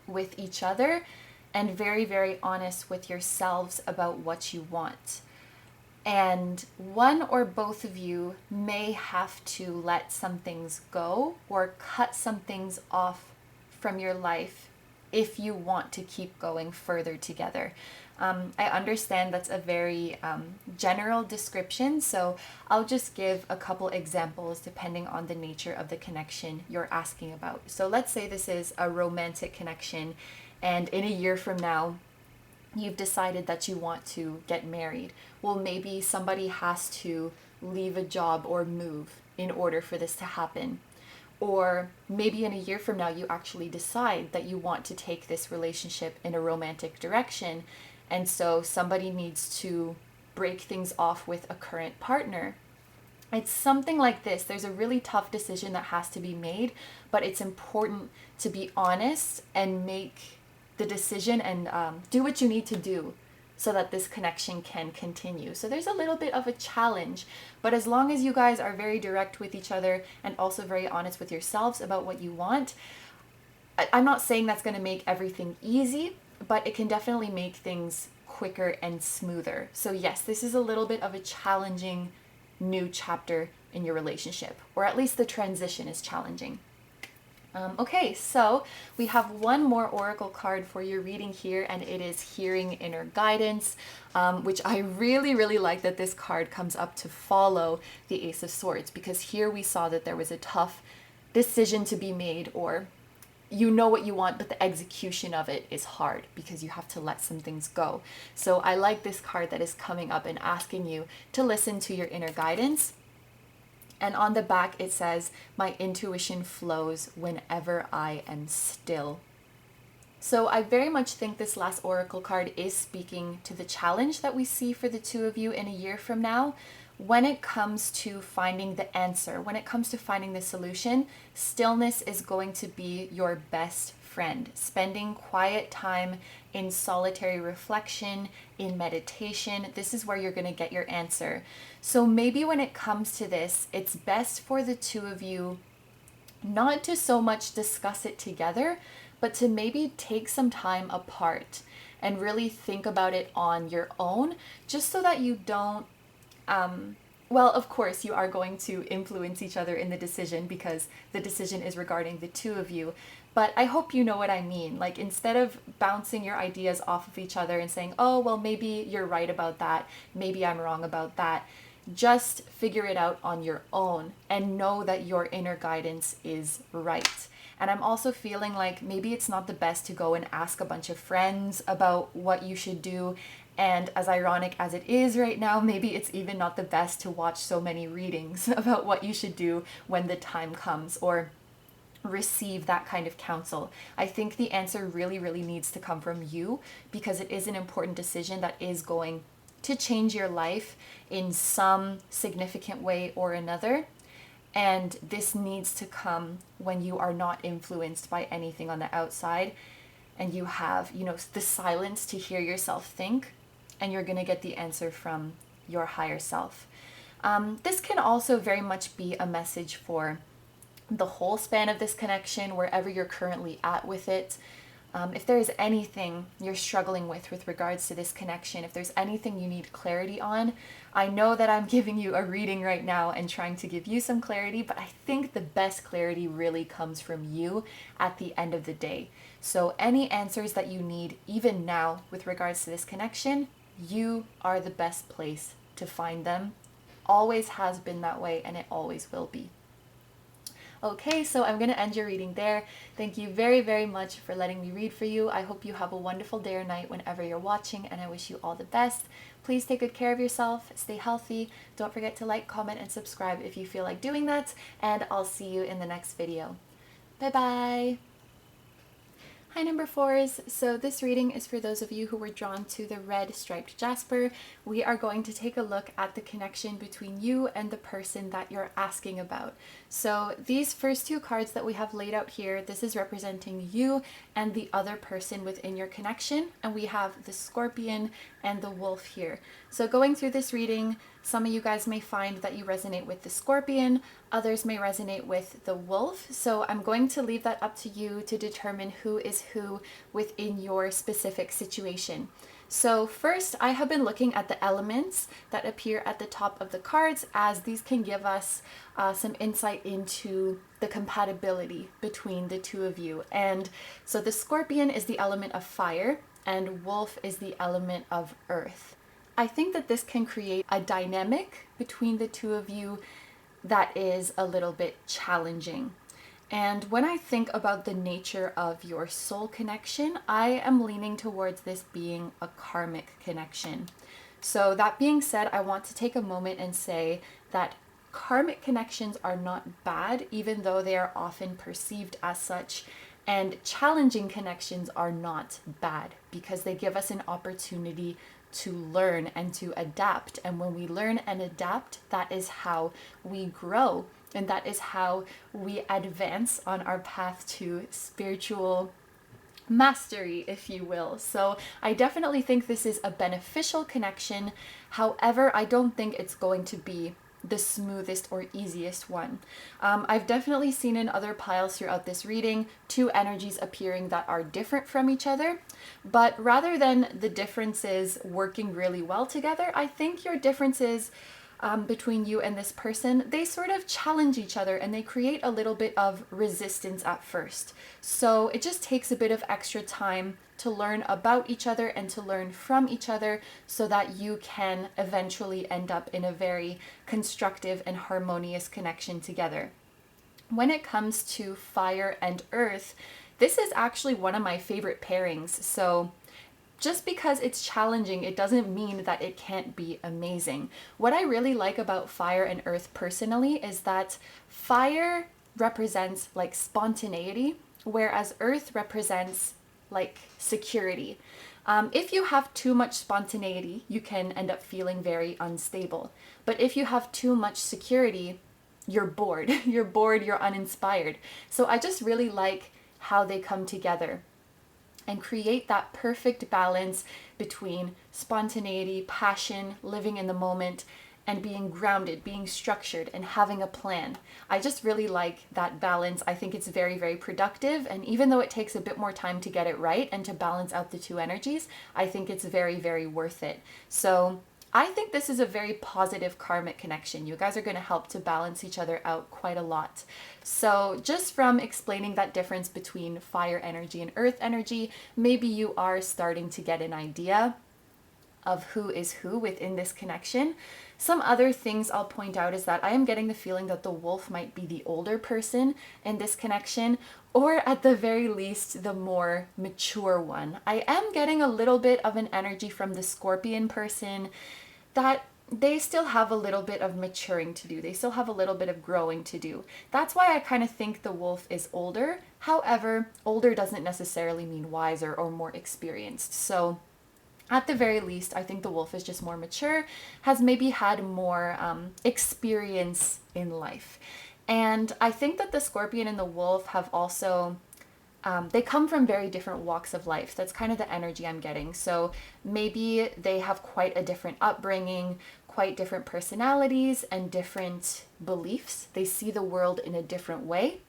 Speaker 1: with each other and very, very honest with yourselves about what you want. And one or both of you may have to let some things go or cut some things off from your life if you want to keep going further together. I understand that's a very general description, so I'll just give a couple examples depending on the nature of the connection you're asking about. So let's say this is a romantic connection, and in a year from now, you've decided that you want to get married. Well, maybe somebody has to leave a job or move in order for this to happen. Or maybe in a year from now, you actually decide that you want to take this relationship in a romantic direction. And so somebody needs to break things off with a current partner. It's something like this. There's a really tough decision that has to be made, but it's important to be honest and make the decision and do what you need to do so that this connection can continue. So there's a little bit of a challenge, but as long as you guys are very direct with each other and also very honest with yourselves about what you want, I'm not saying that's going to make everything easy, but it can definitely make things quicker and smoother. So yes, this is a little bit of a challenging new chapter in your relationship, or at least the transition is challenging. Okay, so we have one more oracle card for your reading here, and it is Hearing Inner Guidance, which I really, really like that this card comes up to follow the Ace of Swords, because here we saw that there was a tough decision to be made, or you know what you want, but the execution of it is hard because you have to let some things go. So I like this card that is coming up and asking you to listen to your inner guidance. And on the back it says, "My intuition flows whenever I am still." So I very much think this last oracle card is speaking to the challenge that we see for the two of you in a year from now. When it comes to finding the answer, when it comes to finding the solution, stillness is going to be your best friend. Spending quiet time in solitary reflection, in meditation, this is where you're going to get your answer. So maybe when it comes to this, it's best for the two of you not to so much discuss it together, but to maybe take some time apart and really think about it on your own, just so that you don't well, of course, you are going to influence each other in the decision because the decision is regarding the two of you. But I hope you know what I mean. Like, instead of bouncing your ideas off of each other and saying, oh, well, maybe you're right about that, maybe I'm wrong about that, just figure it out on your own and know that your inner guidance is right. And I'm also feeling like maybe it's not the best to go and ask a bunch of friends about what you should do. And as ironic as it is right now, maybe it's even not the best to watch so many readings about what you should do when the time comes, or receive that kind of counsel. I think the answer really, really needs to come from you, because it is an important decision that is going to change your life in some significant way or another. And this needs to come when you are not influenced by anything on the outside, and you have, the silence to hear yourself think, and you're going to get the answer from your higher self. This can also very much be a message for the whole span of this connection, wherever you're currently at with it. If there is anything you're struggling with regards to this connection, if there's anything you need clarity on, I know that I'm giving you a reading right now and trying to give you some clarity, but I think the best clarity really comes from you at the end of the day. So any answers that you need, even now, with regards to this connection, you are the best place to find them. Always has been that way, and it always will be. Okay, so I'm going to end your reading there. Thank you very, very much for letting me read for you. I hope you have a wonderful day or night whenever you're watching, and I wish you all the best. Please take good care of yourself, stay healthy. Don't forget to like, comment, and subscribe if you feel like doing that, and I'll see you in the next video. Bye-bye! Hi number 4s, so this reading is for those of you who were drawn to the red striped jasper. We are going to take a look at the connection between you and the person that you're asking about. So these first two cards that we have laid out here, this is representing you and the other person within your connection, and we have the scorpion and the wolf here. So going through this reading, some of you guys may find that you resonate with the scorpion, others may resonate with the wolf. So I'm going to leave that up to you to determine who is who within your specific situation. So first, I have been looking at the elements that appear at the top of the cards, as these can give us some insight into the compatibility between the two of you. And so the Scorpion is the element of fire and Wolf is the element of earth. I think that this can create a dynamic between the two of you that is a little bit challenging. And when I think about the nature of your soul connection, I am leaning towards this being a karmic connection. So that being said, I want to take a moment and say that karmic connections are not bad, even though they are often perceived as such. And challenging connections are not bad because they give us an opportunity to learn and to adapt. And when we learn and adapt, that is how we grow. And that is how we advance on our path to spiritual mastery, if you will. So I definitely think this is a beneficial connection. However, I don't think it's going to be the smoothest or easiest one. I've definitely seen in other piles throughout this reading two energies appearing that are different from each other, but rather than the differences working really well together, I think your differences between you and this person, they sort of challenge each other and they create a little bit of resistance at first. So it just takes a bit of extra time to learn about each other and to learn from each other so that you can eventually end up in a very constructive and harmonious connection together. When it comes to fire and earth, this is actually one of my favorite pairings. So just because it's challenging, it doesn't mean that it can't be amazing. What I really like about fire and earth personally is that fire represents like spontaneity, whereas earth represents like security. If you have too much spontaneity, you can end up feeling very unstable. But if you have too much security, you're bored. You're bored, you're uninspired. So I just really like how they come together and create that perfect balance between spontaneity, passion, living in the moment, and being grounded, being structured, and having a plan. I just really like that balance. I think it's very, very productive. And even though it takes a bit more time to get it right and to balance out the two energies, I think it's very, very worth it. So I think this is a very positive karmic connection. You guys are going to help to balance each other out quite a lot. So just from explaining that difference between fire energy and earth energy, maybe you are starting to get an idea of who is who within this connection. Some other things I'll point out is that I am getting the feeling that the wolf might be the older person in this connection, or at the very least, the more mature one. I am getting a little bit of an energy from the Scorpion person that they still have a little bit of maturing to do. They still have a little bit of growing to do. That's why I kind of think the wolf is older. However, older doesn't necessarily mean wiser or more experienced. So at the very least, I think the wolf is just more mature, has maybe had more experience in life. And I think that the Scorpion and the wolf have also, they come from very different walks of life. That's kind of the energy I'm getting. So maybe they have quite a different upbringing, quite different personalities and different beliefs. They see the world in a different way.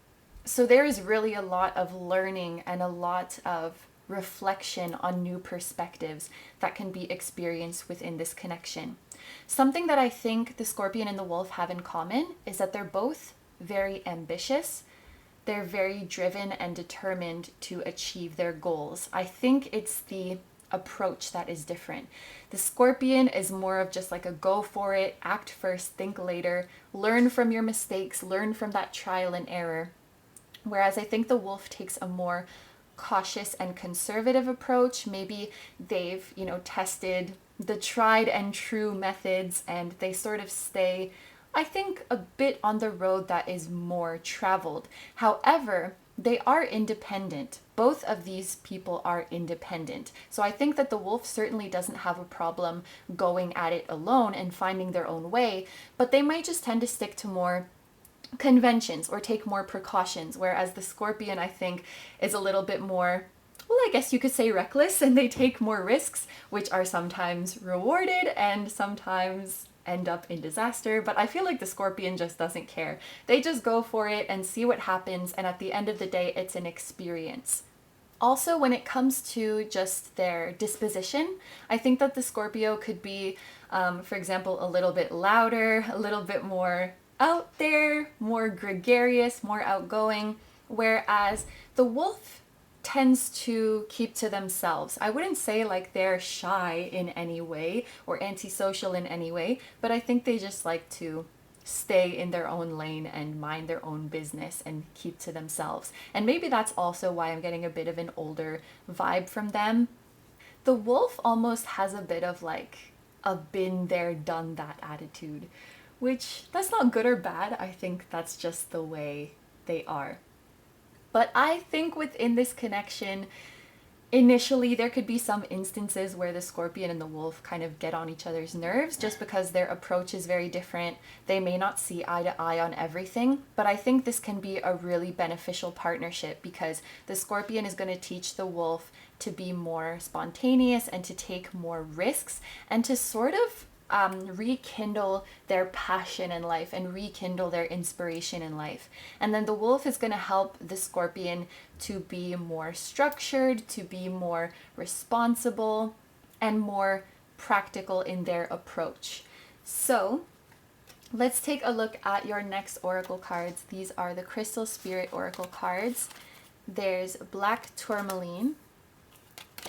Speaker 1: So there is really a lot of learning and a lot of reflection on new perspectives that can be experienced within this connection. Something that I think the Scorpion and the wolf have in common is that they're both very ambitious. They're very driven and determined to achieve their goals. I think it's the approach that is different. The Scorpion is more of just like a go for it, act first, think later, learn from your mistakes, learn from that trial and error. Whereas I think the wolf takes a more cautious and conservative approach. Maybe they've, tested the tried and true methods and they sort of stay, I think, a bit on the road that is more traveled. However, they are independent. Both of these people are independent. So I think that the wolf certainly doesn't have a problem going at it alone and finding their own way, but they might just tend to stick to more conventions or take more precautions, whereas the Scorpion, I think, is a little bit more, well, I guess you could say reckless, and they take more risks, which are sometimes rewarded and sometimes end up in disaster. But I feel like the Scorpion just doesn't care. They just go for it and see what happens, and at the end of the day, it's an experience. Also, when it comes to just their disposition, I think that the Scorpio could be, for example, a little bit louder, a little bit more out there, more gregarious, more outgoing, whereas the wolf tends to keep to themselves. I wouldn't say like they're shy in any way or antisocial in any way, but I think they just like to stay in their own lane and mind their own business and keep to themselves. And maybe that's also why I'm getting a bit of an older vibe from them. The wolf almost has a bit of like a been there, done that attitude, which that's not good or bad. I think that's just the way they are. But I think within this connection, initially there could be some instances where the scorpion and the wolf kind of get on each other's nerves just because their approach is very different. They may not see eye to eye on everything, but I think this can be a really beneficial partnership because the scorpion is going to teach the wolf to be more spontaneous and to take more risks and to sort of rekindle their passion in life and rekindle their inspiration in life. And then the wolf is going to help the scorpion to be more structured, to be more responsible, and more practical in their approach. So let's take a look at your next oracle cards. These are the Crystal Spirit Oracle cards. There's Black Tourmaline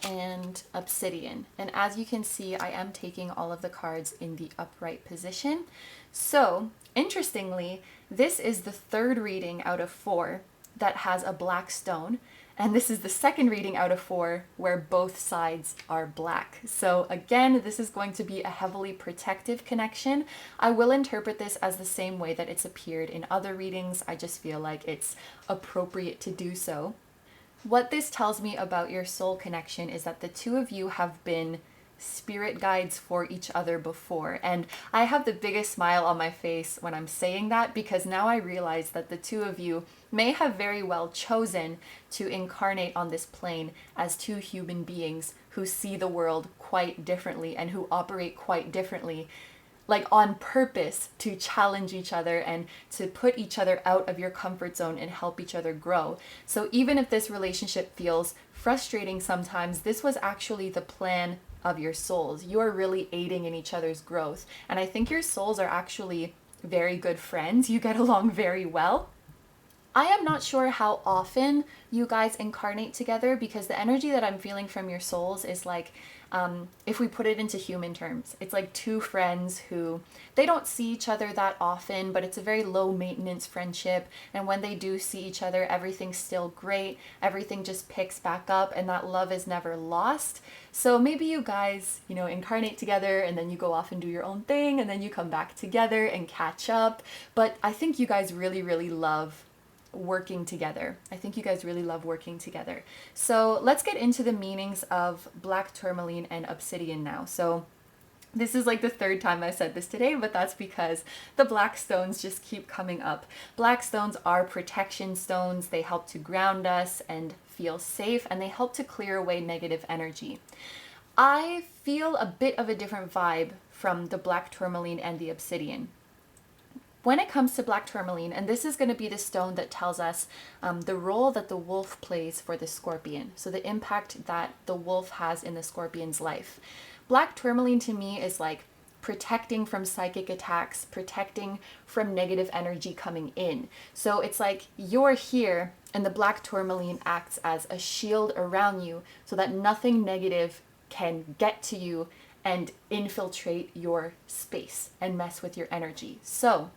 Speaker 1: and Obsidian. And as you can see, I am taking all of the cards in the upright position. So, interestingly, this is the third reading out of 4 that has a black stone. And this is the second reading out of 4 where both sides are black. So again, this is going to be a heavily protective connection. I will interpret this as the same way that it's appeared in other readings. I just feel like it's appropriate to do so. What this tells me about your soul connection is that the two of you have been spirit guides for each other before. And I have the biggest smile on my face when I'm saying that because now I realize that the two of you may have very well chosen to incarnate on this plane as two human beings who see the world quite differently and who operate quite differently, like on purpose to challenge each other and to put each other out of your comfort zone and help each other grow. So even if this relationship feels frustrating sometimes, this was actually the plan of your souls. You are really aiding in each other's growth. And I think your souls are actually very good friends. You get along very well. I am not sure how often you guys incarnate together because the energy that I'm feeling from your souls is like, if we put it into human terms, it's like two friends who, they don't see each other that often, but it's a very low maintenance friendship. And when they do see each other, everything's still great. Everything just picks back up and that love is never lost. So maybe you guys, incarnate together and then you go off and do your own thing and then you come back together and catch up. But I think you guys really, really love working together. I think you guys really love working together. So let's get into the meanings of Black Tourmaline and Obsidian now. So this is like the third time I said this today, but that's because the black stones just keep coming up. Black stones are protection stones. They help to ground us and feel safe, and they help to clear away negative energy. I feel a bit of a different vibe from the Black Tourmaline and the Obsidian. When it comes to Black Tourmaline, and this is going to be the stone that tells us the role that the wolf plays for the scorpion, so the impact that the wolf has in the scorpion's life. Black Tourmaline to me is like protecting from psychic attacks, protecting from negative energy coming in. So it's like you're here and the Black Tourmaline acts as a shield around you so that nothing negative can get to you and infiltrate your space and mess with your energy. So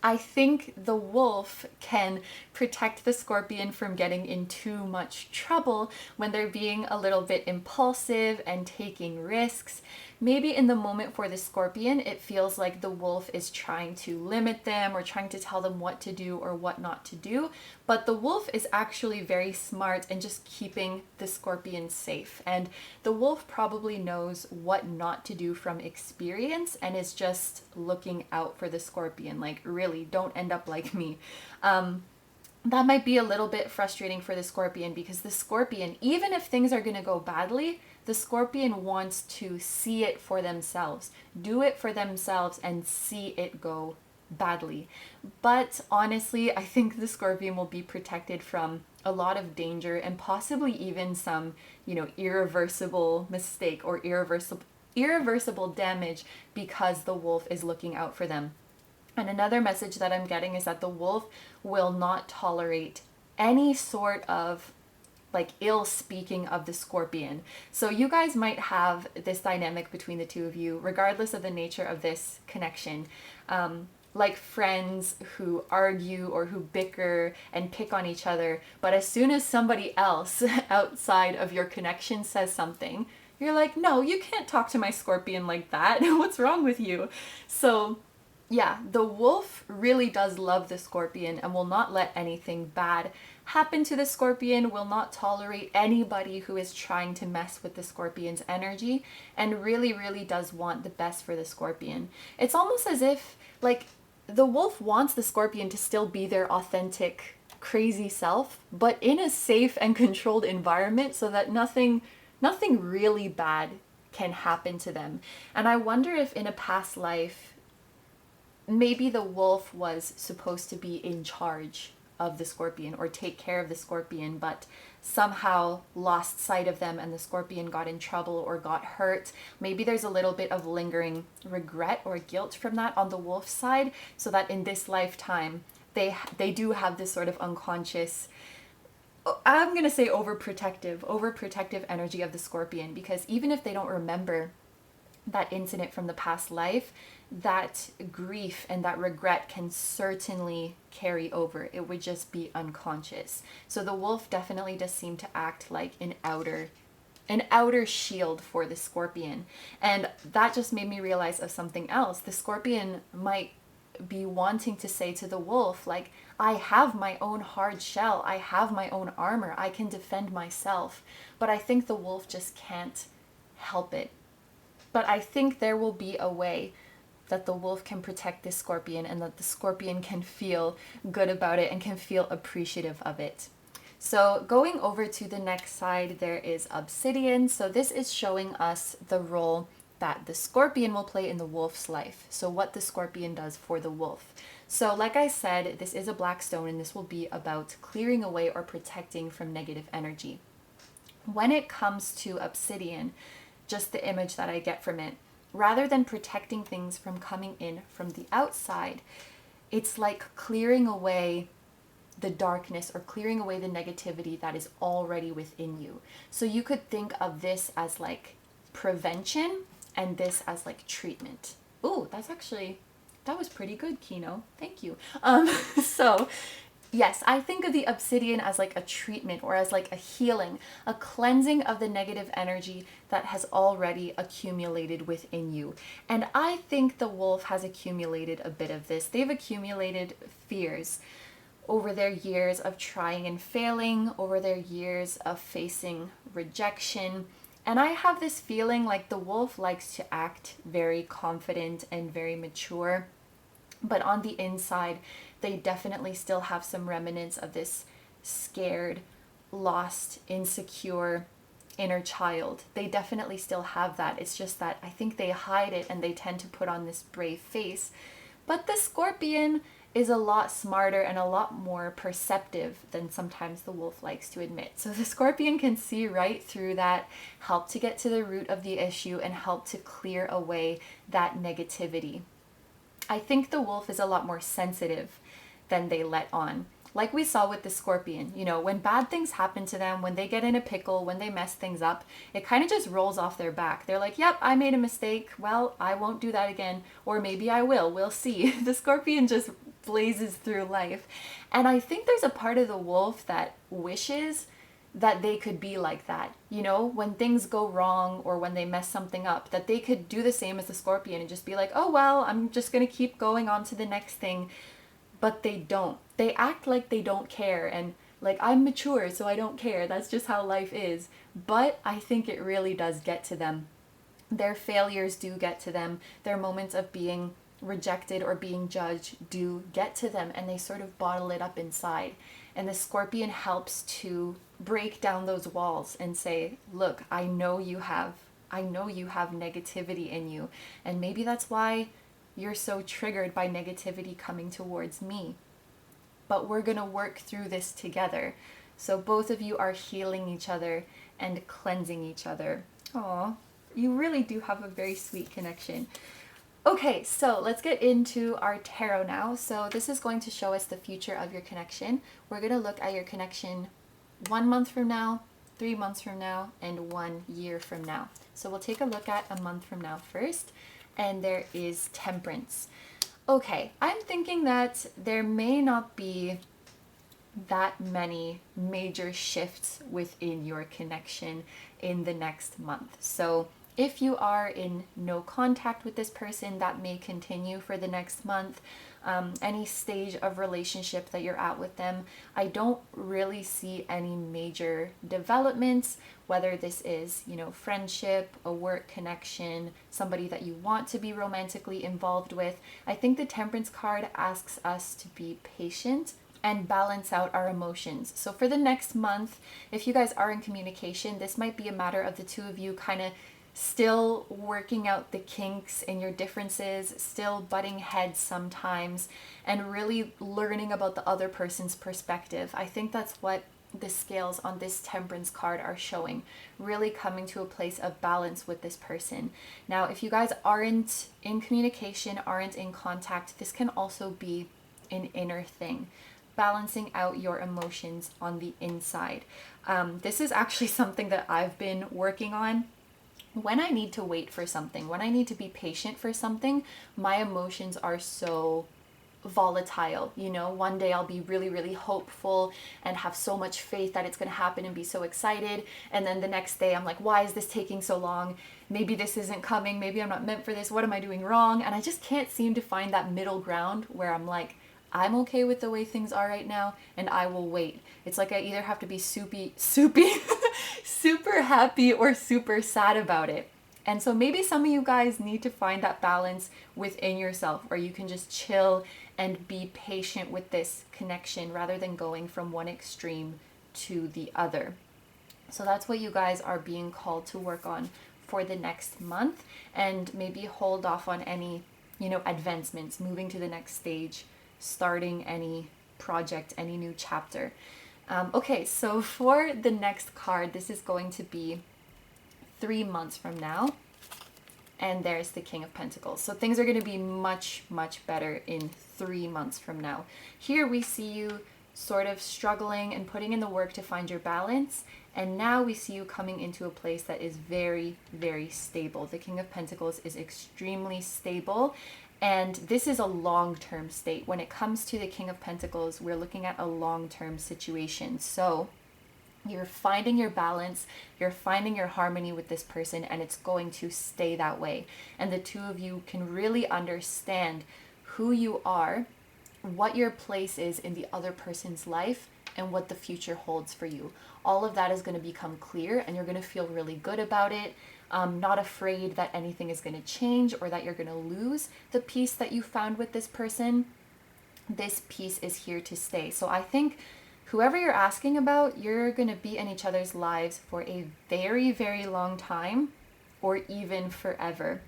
Speaker 1: I think the wolf can protect the scorpion from getting in too much trouble when they're being a little bit impulsive and taking risks. Maybe in the moment for the scorpion, it feels like the wolf is trying to limit them or trying to tell them what to do or what not to do. But the wolf is actually very smart and just keeping the scorpion safe. And the wolf probably knows what not to do from experience and is just looking out for the scorpion. Like, really, don't end up like me. That might be a little bit frustrating for the scorpion because the scorpion, even if things are going to go badly, the scorpion wants to see it for themselves, do it for themselves and see it go badly. But honestly, I think the scorpion will be protected from a lot of danger and possibly even some, irreversible mistake or irreversible damage because the wolf is looking out for them. And another message that I'm getting is that the wolf will not tolerate any sort of like ill speaking of the scorpion. So you guys might have this dynamic between the two of you, regardless of the nature of this connection. Like friends who argue or who bicker and pick on each other, but as soon as somebody else outside of your connection says something, you're like, no, you can't talk to my scorpion like that. What's wrong with you? So yeah, the wolf really does love the scorpion and will not let anything bad happen to the scorpion, will not tolerate anybody who is trying to mess with the scorpion's energy, and really, really does want the best for the scorpion. It's almost as if, like, the wolf wants the scorpion to still be their authentic, crazy self, but in a safe and controlled environment so that nothing really bad can happen to them. And I wonder if in a past life, maybe the wolf was supposed to be in charge of the scorpion or take care of the scorpion, but somehow lost sight of them and the scorpion got in trouble or got hurt. Maybe there's a little bit of lingering regret or guilt from that on the wolf's side, so that in this lifetime they do have this sort of unconscious, I'm going to say overprotective energy of the scorpion, because even if they don't remember that incident from the past life, that grief and that regret can certainly carry over. It would just be unconscious. So the wolf definitely does seem to act like an outer shield for the scorpion. And that just made me realize of something else. The scorpion might be wanting to say to the wolf, like, I have my own hard shell, I have my own armor, I can defend myself. But I think the wolf just can't help it. But I think there will be a way that the wolf can protect this scorpion and that the scorpion can feel good about it and can feel appreciative of it. So going over to the next side, there is obsidian. So this is showing us the role that the scorpion will play in the wolf's life. So what the scorpion does for the wolf. So like I said, this is a black stone and this will be about clearing away or protecting from negative energy. When it comes to obsidian, just the image that I get from it, rather than protecting things from coming in from the outside, it's like clearing away the darkness or clearing away the negativity that is already within you. So you could think of this as like prevention and this as like treatment. Ooh, that was pretty good, KINO. Thank you. So yes, I think of the obsidian as like a treatment or as like a healing, a cleansing of the negative energy that has already accumulated within you. And I think the wolf has accumulated a bit of this. They've accumulated fears over their years of trying and failing, over their years of facing rejection. And I have this feeling like the wolf likes to act very confident and very mature, but on the inside, they definitely still have some remnants of this scared, lost, insecure inner child. They definitely still have that. It's just that I think they hide it and they tend to put on this brave face. But the scorpion is a lot smarter and a lot more perceptive than sometimes the wolf likes to admit. So the scorpion can see right through that, help to get to the root of the issue and help to clear away that negativity. I think the wolf is a lot more sensitive than they let on. Like we saw with the scorpion, when bad things happen to them, when they get in a pickle, when they mess things up, it kind of just rolls off their back. They're like, yep, I made a mistake. Well, I won't do that again. Or maybe I will. We'll see. The scorpion just blazes through life. And I think there's a part of the wolf that wishes that they could be like that. When things go wrong or when they mess something up, that they could do the same as the scorpion and just be like, oh, well, I'm just going to keep going on to the next thing. But they don't. They act like they don't care and like, I'm mature, so I don't care. That's just how life is. But I think it really does get to them. Their failures do get to them. Their moments of being rejected or being judged do get to them, and they sort of bottle it up inside. And the scorpion helps to break down those walls and say, look, I know you have negativity in you, and maybe that's why you're so triggered by negativity coming towards me. But we're going to work through this together. So both of you are healing each other and cleansing each other. Aw, you really do have a very sweet connection. Okay, so let's get into our tarot now. So this is going to show us the future of your connection. We're going to look at your connection 1 month from now, 3 months from now, and 1 year from now. So we'll take a look at a month from now first, and there is Temperance. Okay, I'm thinking that there may not be that many major shifts within your connection in the next month. So if you are in no contact with this person, that may continue for the next month. Any stage of relationship that you're at with them, I don't really see any major developments, whether this is, friendship, a work connection, somebody that you want to be romantically involved with. I think the Temperance card asks us to be patient and balance out our emotions. So for the next month, if you guys are in communication, this might be a matter of the two of you kind of still working out the kinks in your differences, still butting heads sometimes, and really learning about the other person's perspective. I think that's what the scales on this Temperance card are showing, really coming to a place of balance with this person. Now, if you guys aren't in communication, aren't in contact, this can also be an inner thing, balancing out your emotions on the inside. This is actually something that I've been working on. When I need to wait for something, when I need to be patient for something, my emotions are so volatile. One day I'll be really, really hopeful and have so much faith that it's going to happen and be so excited. And then the next day I'm like, why is this taking so long? Maybe this isn't coming. Maybe I'm not meant for this. What am I doing wrong? And I just can't seem to find that middle ground where I'm like, I'm okay with the way things are right now, and I will wait. It's like I either have to be super happy or super sad about it. And so maybe some of you guys need to find that balance within yourself where you can just chill and be patient with this connection rather than going from one extreme to the other. So that's what you guys are being called to work on for the next month, and maybe hold off on any, advancements, moving to the next stage, starting any project, any new chapter. Okay, so for the next card, this is going to be 3 months from now, and there's the King of Pentacles. So things are going to be much, much better in 3 months from now. Here we see you sort of struggling and putting in the work to find your balance, and now we see you coming into a place that is very, very stable. The King of Pentacles is extremely stable, and this is a long-term state. When it comes to the King of Pentacles, we're looking at a long-term situation. So you're finding your balance, you're finding your harmony with this person, and it's going to stay that way. And the two of you can really understand who you are, what your place is in the other person's life, and what the future holds for you. All of that is going to become clear, and you're going to feel really good about it. Not afraid that anything is going to change or that you're going to lose the peace that you found with this person. This peace is here to stay. So I think whoever you're asking about, you're going to be in each other's lives for a very, very long time, or even forever.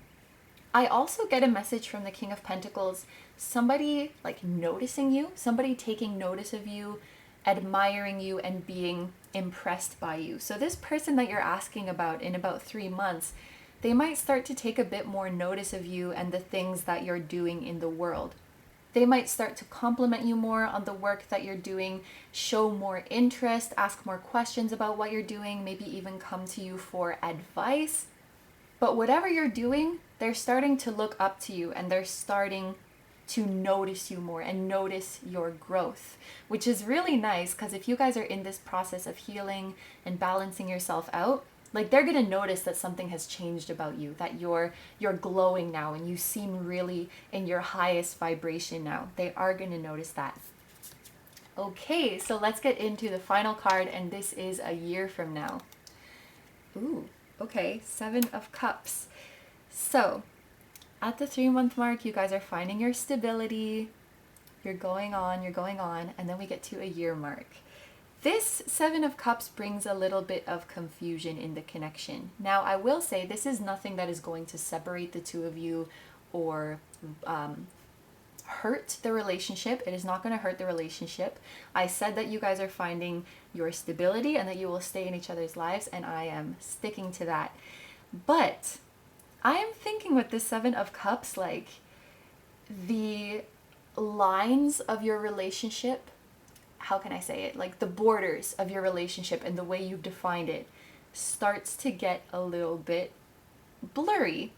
Speaker 1: I also get a message from the King of Pentacles, somebody like noticing you, somebody taking notice of you, admiring you, and being impressed by you. So this person that you're asking about in about 3 months, they might start to take a bit more notice of you and the things that you're doing in the world. They might start to compliment you more on the work that you're doing, show more interest, ask more questions about what you're doing, maybe even come to you for advice. But whatever you're doing, they're starting to look up to you, and they're starting to notice you more and notice your growth, which is really nice, because if you guys are in this process of healing and balancing yourself out, like, they're going to notice that something has changed about you, that you're glowing now and you seem really in your highest vibration now. They are going to notice that. Okay, so let's get into the final card, and this is a year from now. Ooh, okay, 7 of Cups. So at the 3-month mark, you guys are finding your stability. You're going on, and then we get to a year mark. This 7 of Cups brings a little bit of confusion in the connection. Now, I will say this is nothing that is going to separate the two of you or hurt the relationship. It is not going to hurt the relationship. I said that you guys are finding your stability and that you will stay in each other's lives, and I am sticking to that. But I am thinking with the Seven of Cups, like the lines of your relationship, how can I say it? Like the borders of your relationship and the way you've defined it starts to get a little bit blurry.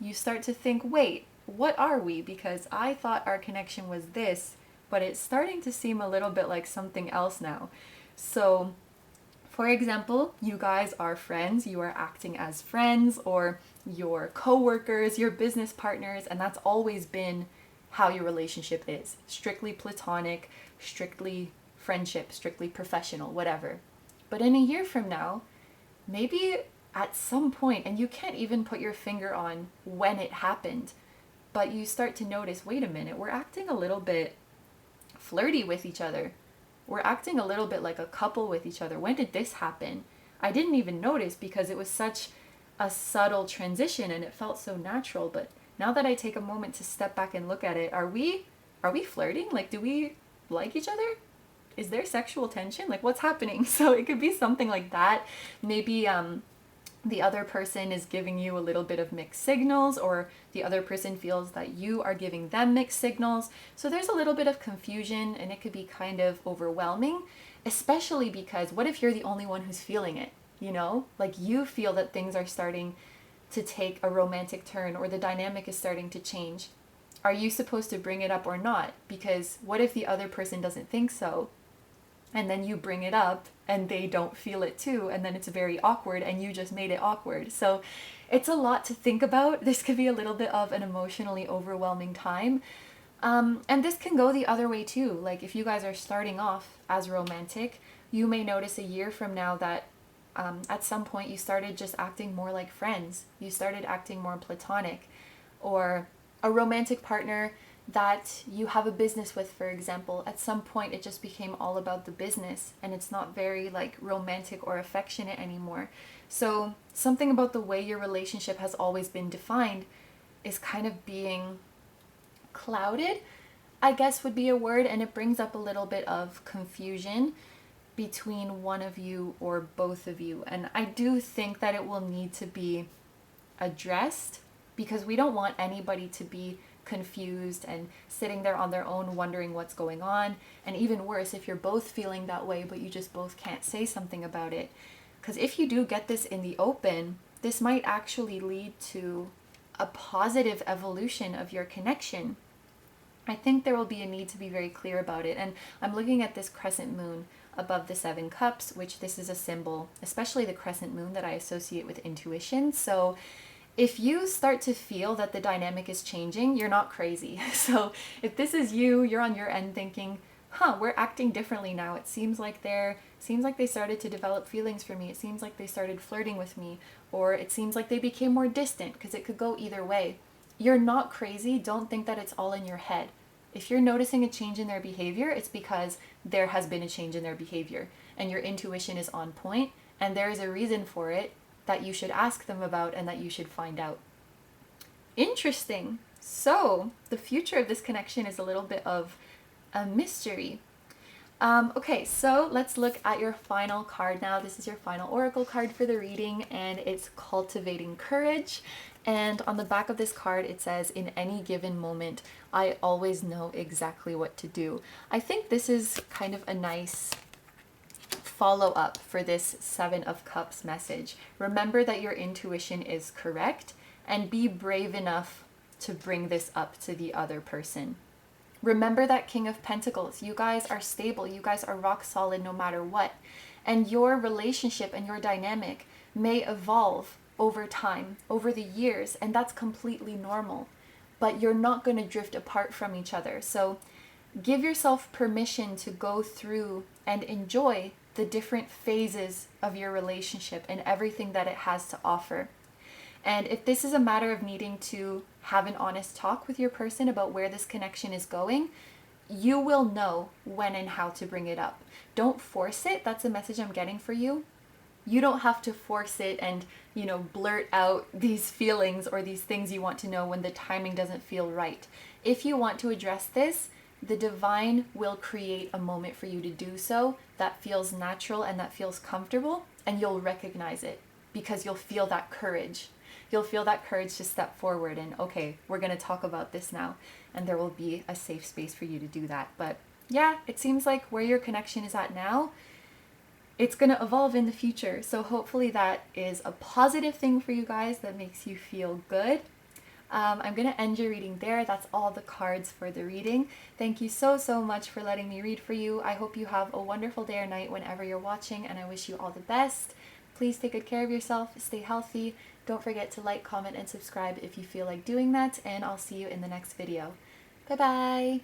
Speaker 1: You start to think, wait, what are we? Because I thought our connection was this, but it's starting to seem a little bit like something else now. So, for example, you guys are friends, you are acting as friends, or your co-workers, your business partners, and that's always been how your relationship is. Strictly platonic, strictly friendship, strictly professional, whatever. But in a year from now, maybe at some point, and you can't even put your finger on when it happened, but you start to notice, wait a minute, we're acting a little bit flirty with each other. We're acting a little bit like a couple with each other. When did this happen? I didn't even notice because it was such a subtle transition and it felt so natural. But now that I take a moment to step back and look at it, are we flirting? Like, do we like each other? Is there sexual tension? Like, what's happening? So it could be something like that. Maybe the other person is giving you a little bit of mixed signals, or the other person feels that you are giving them mixed signals. So there's a little bit of confusion, and it could be kind of overwhelming, especially because what if you're the only one who's feeling it? You know, like you feel that things are starting to take a romantic turn, or the dynamic is starting to change. Are you supposed to bring it up or not? Because what if the other person doesn't think so? And then you bring it up and they don't feel it too, and then it's very awkward and you just made it awkward. So it's a lot to think about. This could be a little bit of an emotionally overwhelming time. And this can go the other way too. Like if you guys are starting off as romantic, you may notice a year from now that at some point you started just acting more like friends. You started acting more platonic, or a romantic partner that you have a business with, for example. At some point it just became all about the business and it's not very like romantic or affectionate anymore. So something about the way your relationship has always been defined is kind of being clouded, I guess would be a word, and it brings up a little bit of confusion between one of you or both of you. And I do think that it will need to be addressed, because we don't want anybody to be confused and sitting there on their own wondering what's going on. And even worse, if you're both feeling that way but you just both can't say something about it. Because if you do get this in the open, this might actually lead to a positive evolution of your connection. I think there will be a need to be very clear about it. And I'm looking at this crescent moon above the Seven Cups, which this is a symbol, especially the crescent moon, that I associate with intuition. So if you start to feel that the dynamic is changing, you're not crazy. So if this is you, you're on your end thinking, we're acting differently now. It seems like they started to develop feelings for me. It seems like they started flirting with me, or it seems like they became more distant, because it could go either way. You're not crazy. Don't think that it's all in your head. If you're noticing a change in their behavior, it's because there has been a change in their behavior and your intuition is on point and there is a reason for it that you should ask them about and that you should find out. Interesting. So the future of this connection is a little bit of a mystery. Okay, so let's look at your final card now. This is your final oracle card for the reading, and it's Cultivating Courage. And on the back of this card, it says, in any given moment, I always know exactly what to do. I think this is kind of a nice follow-up for this Seven of Cups message. Remember that your intuition is correct, and be brave enough to bring this up to the other person. Remember that King of Pentacles. You guys are stable. You guys are rock solid no matter what. And your relationship and your dynamic may evolve over time, over the years, and that's completely normal. But you're not going to drift apart from each other. So give yourself permission to go through and enjoy the different phases of your relationship and everything that it has to offer. And if this is a matter of needing to have an honest talk with your person about where this connection is going, you will know when and how to bring it up. Don't force it. That's a message I'm getting for you. You don't have to force it and, blurt out these feelings or these things you want to know when the timing doesn't feel right. If you want to address this, the divine will create a moment for you to do so that feels natural and that feels comfortable, and you'll recognize it because you'll feel that courage. You'll feel that courage to step forward and, okay, we're going to talk about this now, and there will be a safe space for you to do that. But yeah, it seems like where your connection is at now, it's going to evolve in the future. So hopefully that is a positive thing for you guys that makes you feel good. I'm going to end your reading there. That's all the cards for the reading. Thank you so much for letting me read for you. I hope you have a wonderful day or night whenever you're watching, and I wish you all the best. Please take good care of yourself, stay healthy. Don't forget to like, comment, and subscribe if you feel like doing that, and I'll see you in the next video. Bye-bye!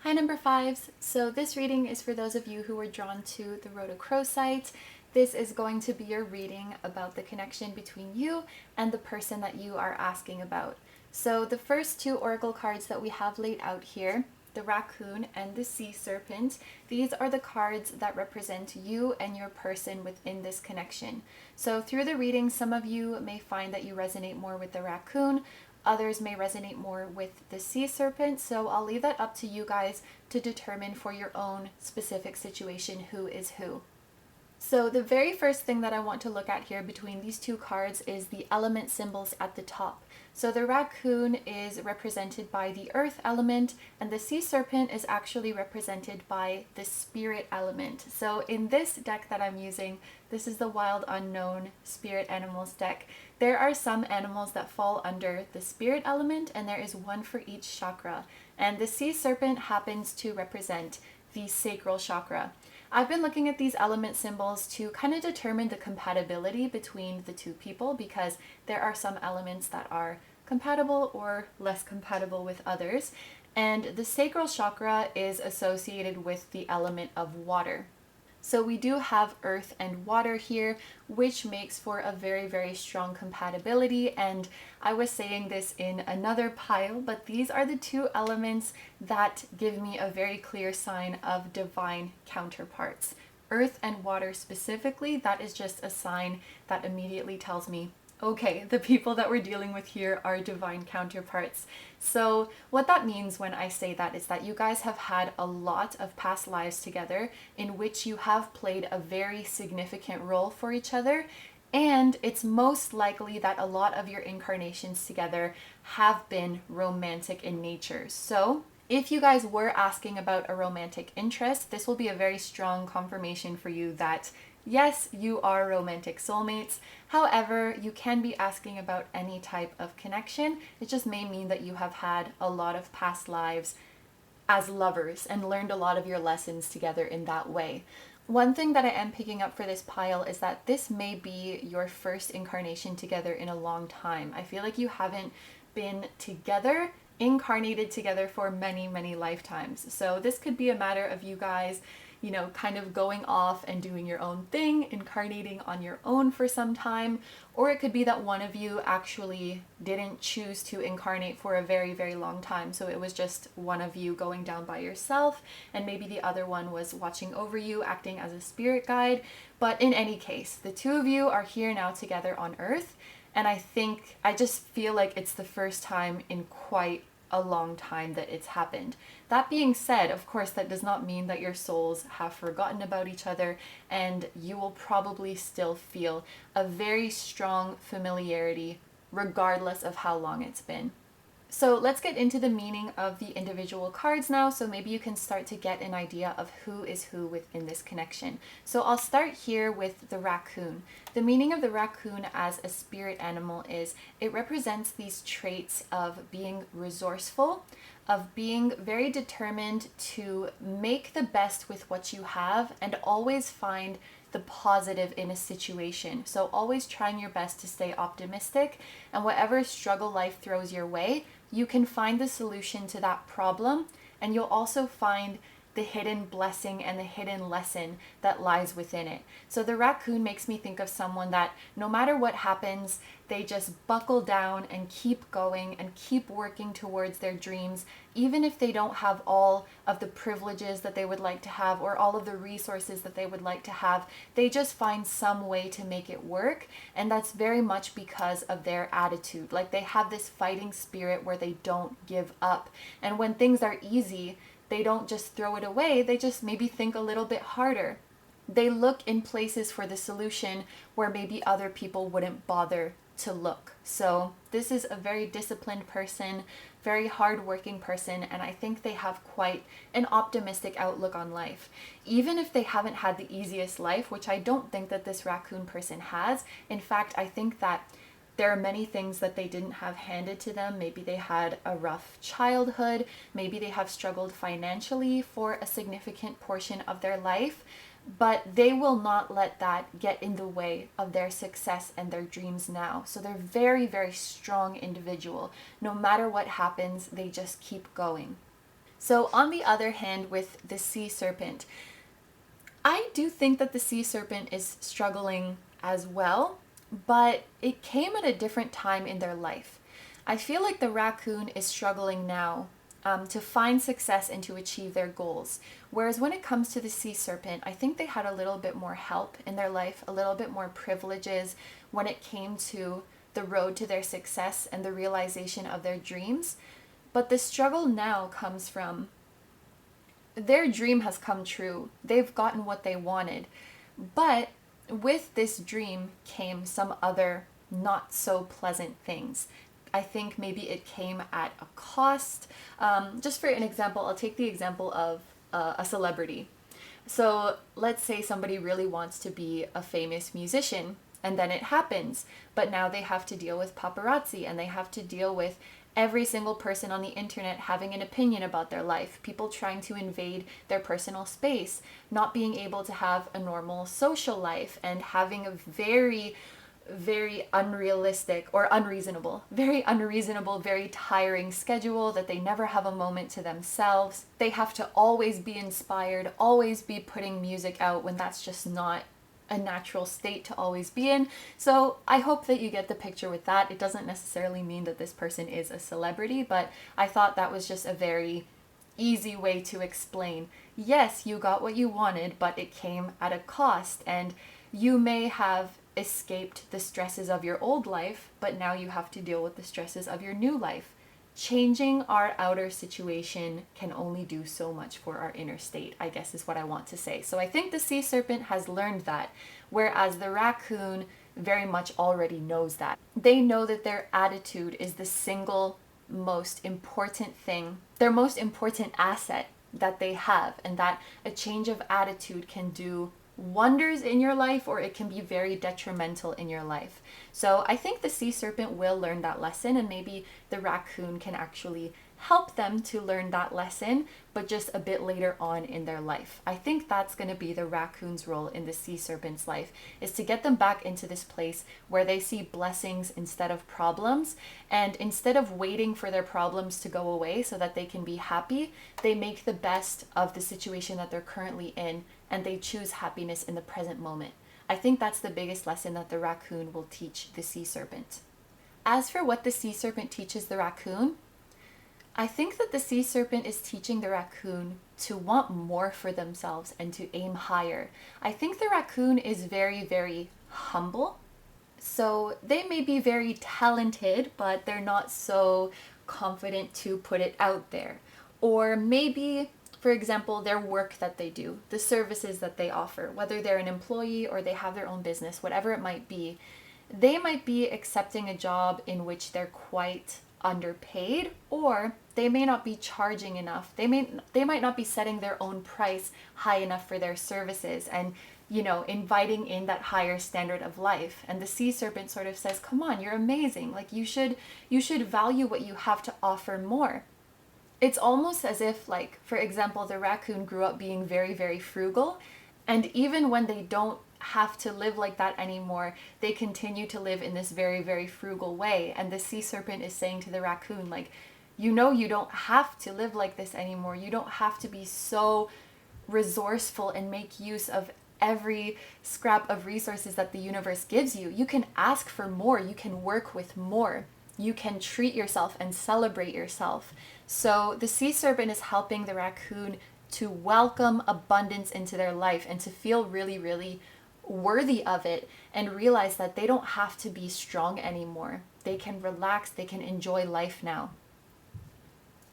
Speaker 1: Hi number 5s. So this reading is for those of you who were drawn to the Rhodochrosite. This is going to be your reading about the connection between you and the person that you are asking about. So the first 2 oracle cards that we have laid out here, the raccoon and the sea serpent, these are the cards that represent you and your person within this connection. So through the reading, some of you may find that you resonate more with the raccoon, others may resonate more with the sea serpent, so I'll leave that up to you guys to determine for your own specific situation who is who. So the very first thing that I want to look at here between these 2 cards is the element symbols at the top. So the raccoon is represented by the earth element, and the sea serpent is actually represented by the spirit element. So in this deck that I'm using, this is the Wild Unknown Spirit Animals deck. There are some animals that fall under the spirit element, and there is one for each chakra. And the sea serpent happens to represent the sacral chakra. I've been looking at these element symbols to kind of determine the compatibility between the 2 people, because there are some elements that are compatible or less compatible with others. And the sacral chakra is associated with the element of water. So we do have earth and water here, which makes for a very strong compatibility. And I was saying this in another pile, but these are the 2 elements that give me a very clear sign of divine counterparts. Earth and water specifically, that is just a sign that immediately tells me, okay, the people that we're dealing with here are divine counterparts. So what that means when I say that is that you guys have had a lot of past lives together in which you have played a very significant role for each other, and it's most likely that a lot of your incarnations together have been romantic in nature. So if you guys were asking about a romantic interest, this will be a very strong confirmation for you that yes, you are romantic soulmates. However, you can be asking about any type of connection. It just may mean that you have had a lot of past lives as lovers and learned a lot of your lessons together in that way. One thing that I am picking up for this pile is that this may be your first incarnation together in a long time. I feel like you haven't been together, incarnated together for many lifetimes. So this could be a matter of you guys kind of going off and doing your own thing, incarnating on your own for some time, or it could be that one of you actually didn't choose to incarnate for a very long time. So it was just one of you going down by yourself, and maybe the other one was watching over you, acting as a spirit guide. But in any case, the 2 of you are here now together on Earth, and I just feel like it's the first time in quite a long time that it's happened. That being said, of course, that does not mean that your souls have forgotten about each other, and you will probably still feel a very strong familiarity regardless of how long it's been. So let's get into the meaning of the individual cards now, so maybe you can start to get an idea of who is who within this connection. So I'll start here with the raccoon. The meaning of the raccoon as a spirit animal is it represents these traits of being resourceful, of being very determined to make the best with what you have and always find the positive in a situation. So always trying your best to stay optimistic, and whatever struggle life throws your way, you can find the solution to that problem, and you'll also find the hidden blessing and the hidden lesson that lies within it. So the raccoon makes me think of someone that no matter what happens, they just buckle down and keep going and keep working towards their dreams, even if they don't have all of the privileges that they would like to have or all of the resources that they would like to have. They just find some way to make it work, and that's very much because of their attitude. Like, they have this fighting spirit where they don't give up. And when things are easy, they don't just throw it away, they just maybe think a little bit harder. They look in places for the solution where maybe other people wouldn't bother to look. So this is a very disciplined person, very hardworking person, and I think they have quite an optimistic outlook on life. Even if they haven't had the easiest life, which I don't think that this raccoon person has. In fact, I think that there are many things that they didn't have handed to them. Maybe they had a rough childhood, maybe they have struggled financially for a significant portion of their life, but they will not let that get in the way of their success and their dreams now. So they're very, very strong individual. No matter what happens, they just keep going. So on the other hand, with the sea serpent, I do think that the sea serpent is struggling as well, but it came at a different time in their life. I feel like the raccoon is struggling now to find success and to achieve their goals. Whereas when it comes to the sea serpent, I think they had a little bit more help in their life, a little bit more privileges when it came to the road to their success and the realization of their dreams. But the struggle now comes from their dream has come true. They've gotten what they wanted. But with this dream came some other not so pleasant things. I think maybe it came at a cost. Just for an example, I'll take the example of a celebrity. So let's say somebody really wants to be a famous musician, and then it happens, but now they have to deal with paparazzi, and they have to deal with every single person on the internet having an opinion about their life, people trying to invade their personal space, not being able to have a normal social life, and having a very unrealistic or unreasonable, very tiring schedule that they never have a moment to themselves. They have to always be inspired, always be putting music out when that's just not a natural state to always be in. So I hope that you get the picture with that. It doesn't necessarily mean that this person is a celebrity, but I thought that was just a very easy way to explain. Yes, you got what you wanted, but it came at a cost, and you may have escaped the stresses of your old life, but now you have to deal with the stresses of your new life. Changing our outer situation can only do so much for our inner state, I guess is what I want to say. So I think the sea serpent has learned that, whereas the raccoon very much already knows that. They know that their attitude is the single most important thing, their most important asset that they have, and that a change of attitude can do wonders in your life, or it can be very detrimental in your life. So I think the sea serpent will learn that lesson, and maybe the raccoon can actually help them to learn that lesson, but just a bit later on in their life. I think that's going to be the raccoon's role in the sea serpent's life, is to get them back into this place where they see blessings instead of problems, and instead of waiting for their problems to go away so that they can be happy, they make the best of the situation that they're currently in, and they choose happiness in the present moment. I think that's the biggest lesson that the raccoon will teach the sea serpent. As for what the sea serpent teaches the raccoon, I think that the sea serpent is teaching the raccoon to want more for themselves and to aim higher. I think the raccoon is very humble. So they may be very talented, but they're not so confident to put it out there. Or maybe, for example, their work that they do, the services that they offer, whether they're an employee or they have their own business, whatever it might be, they might be accepting a job in which they're quite underpaid, or they may not be charging enough. They might not be setting their own price high enough for their services, and inviting in that higher standard of life. And the sea serpent sort of says, come on, you're amazing, like you should value what you have to offer more. It's almost as if, like, for example, the raccoon grew up being very frugal, and even when they don't have to live like that anymore, they continue to live in this very frugal way. And the sea serpent is saying to the raccoon, like, you don't have to live like this anymore. You don't have to be so resourceful and make use of every scrap of resources that the universe gives you. You can ask for more, you can work with more, you can treat yourself and celebrate yourself. So the sea serpent is helping the raccoon to welcome abundance into their life and to feel really, really worthy of it, and realize that they don't have to be strong anymore. They can relax, they can enjoy life now.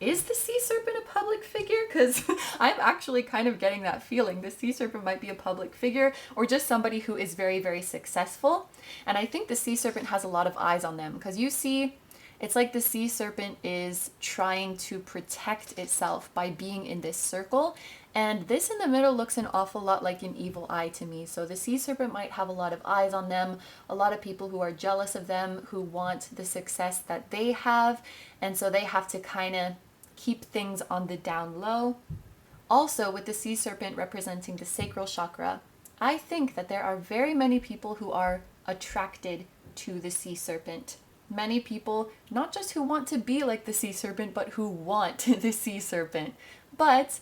Speaker 1: Is the sea serpent a public figure? Because I'm actually kind of getting that feeling. The sea serpent might be a public figure, or just somebody who is very, very successful. And I think the sea serpent has a lot of eyes on them, because you see, it's like the sea serpent is trying to protect itself by being in this circle. And this in the middle looks an awful lot like an evil eye to me. So the sea serpent might have a lot of eyes on them, a lot of people who are jealous of them, who want the success that they have. And so they have to kind of keep things on the down low. Also, with the sea serpent representing the sacral chakra, I think that there are very many people who are attracted to the sea serpent. Many people, not just who want to be like the sea serpent, but who want the sea serpent. But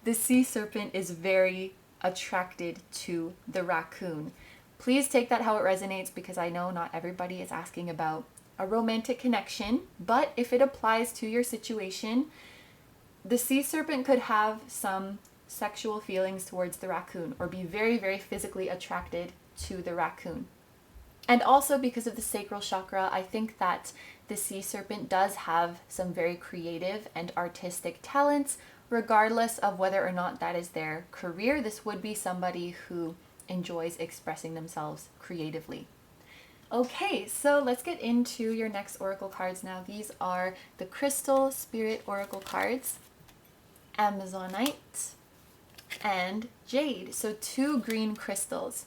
Speaker 1: the sea serpent is very attracted to the raccoon. Please take that how it resonates, because I know not everybody is asking about a romantic connection, but if it applies to your situation, the sea serpent could have some sexual feelings towards the raccoon, or be very, very physically attracted to the raccoon. And also, because of the sacral chakra, I think that the sea serpent does have some very creative and artistic talents, regardless of whether or not that is their career. This would be somebody who enjoys expressing themselves creatively. Okay, so let's get into your next oracle cards now. These are the Crystal Spirit Oracle cards, Amazonite, and Jade. So 2 green crystals.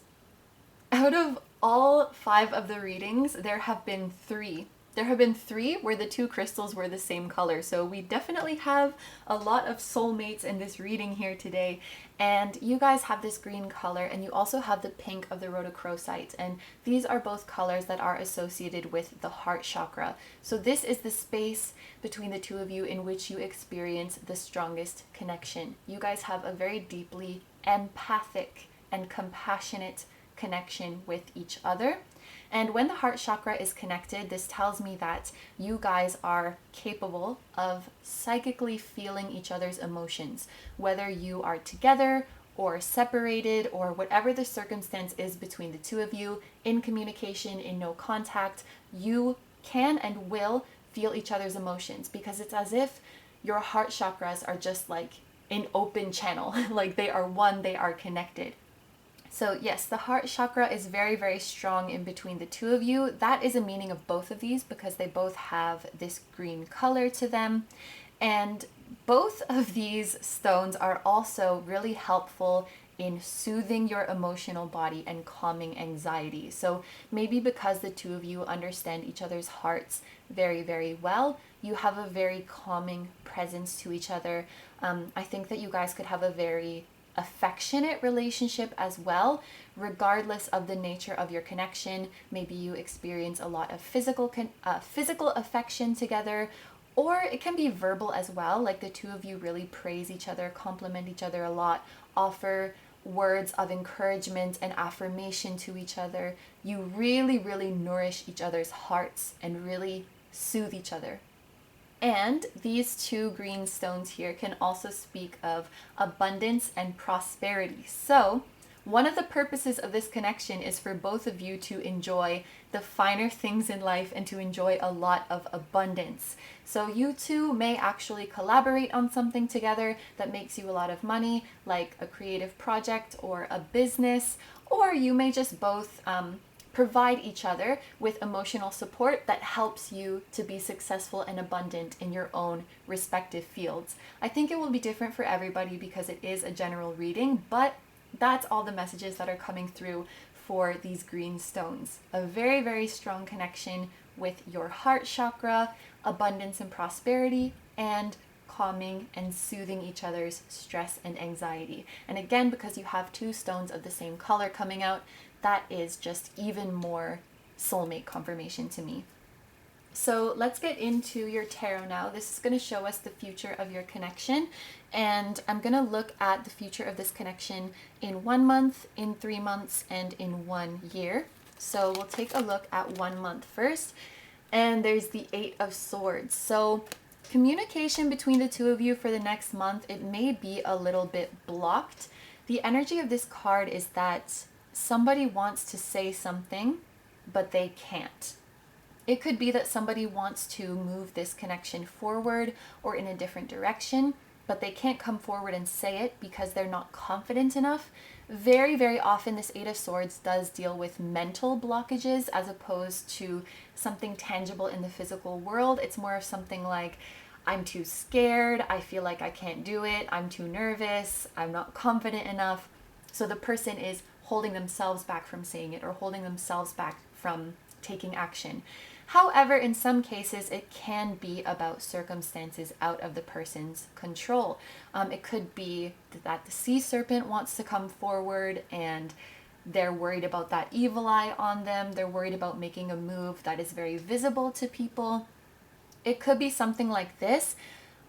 Speaker 1: Out of all 5 of the readings, there have been 3. There have been 3 where the 2 crystals were the same color. So we definitely have a lot of soulmates in this reading here today. And you guys have this green color, and you also have the pink of the rhodochrosite. And these are both colors that are associated with the heart chakra. So this is the space between the 2 of you in which you experience the strongest connection. You guys have a very deeply empathic and compassionate connection with each other. And when the heart chakra is connected, this tells me that you guys are capable of psychically feeling each other's emotions, whether you are together or separated, or whatever the circumstance is between the 2 of you, in communication, in no contact, you can and will feel each other's emotions, because it's as if your heart chakras are just like an open channel, like they are one, they are connected. So yes, the heart chakra is very, very strong in between the 2 of you. That is a meaning of both of these, because they both have this green color to them. And both of these stones are also really helpful in soothing your emotional body and calming anxiety. So maybe because the 2 of you understand each other's hearts very, very well, you have a very calming presence to each other. I think that you guys could have a very affectionate relationship as well, regardless of the nature of your connection. Maybe you experience a lot of physical affection together, or it can be verbal as well, like the 2 of you really praise each other, compliment each other a lot, offer words of encouragement and affirmation to each other. You really, really nourish each other's hearts and really soothe each other. And these 2 green stones here can also speak of abundance and prosperity. So one of the purposes of this connection is for both of you to enjoy the finer things in life and to enjoy a lot of abundance. So you 2 may actually collaborate on something together that makes you a lot of money, like a creative project or a business, or you may just both provide each other with emotional support that helps you to be successful and abundant in your own respective fields. I think it will be different for everybody because it is a general reading, but that's all the messages that are coming through for these green stones. A very, very strong connection with your heart chakra, abundance and prosperity, and calming and soothing each other's stress and anxiety. And again, because you have 2 stones of the same color coming out, that is just even more soulmate confirmation to me. So let's get into your tarot now. This is going to show us the future of your connection, and I'm going to look at the future of this connection in 1 month, in 3 months, and in 1 year. So we'll take a look at 1 month first, and there's the 8 of Swords. So communication between the two of you for the next month, it may be a little bit blocked. The energy of this card is that somebody wants to say something, but they can't. It could be that somebody wants to move this connection forward or in a different direction, but they can't come forward and say it because they're not confident enough. Very, very often this 8 of Swords does deal with mental blockages as opposed to something tangible in the physical world. It's more of something like, I'm too scared, I feel like I can't do it, I'm too nervous, I'm not confident enough. So the person is holding themselves back from saying it or holding themselves back from taking action. However, in some cases, it can be about circumstances out of the person's control. It could be that the sea serpent wants to come forward and they're worried about that evil eye on them. They're worried about making a move that is very visible to people. It could be something like this.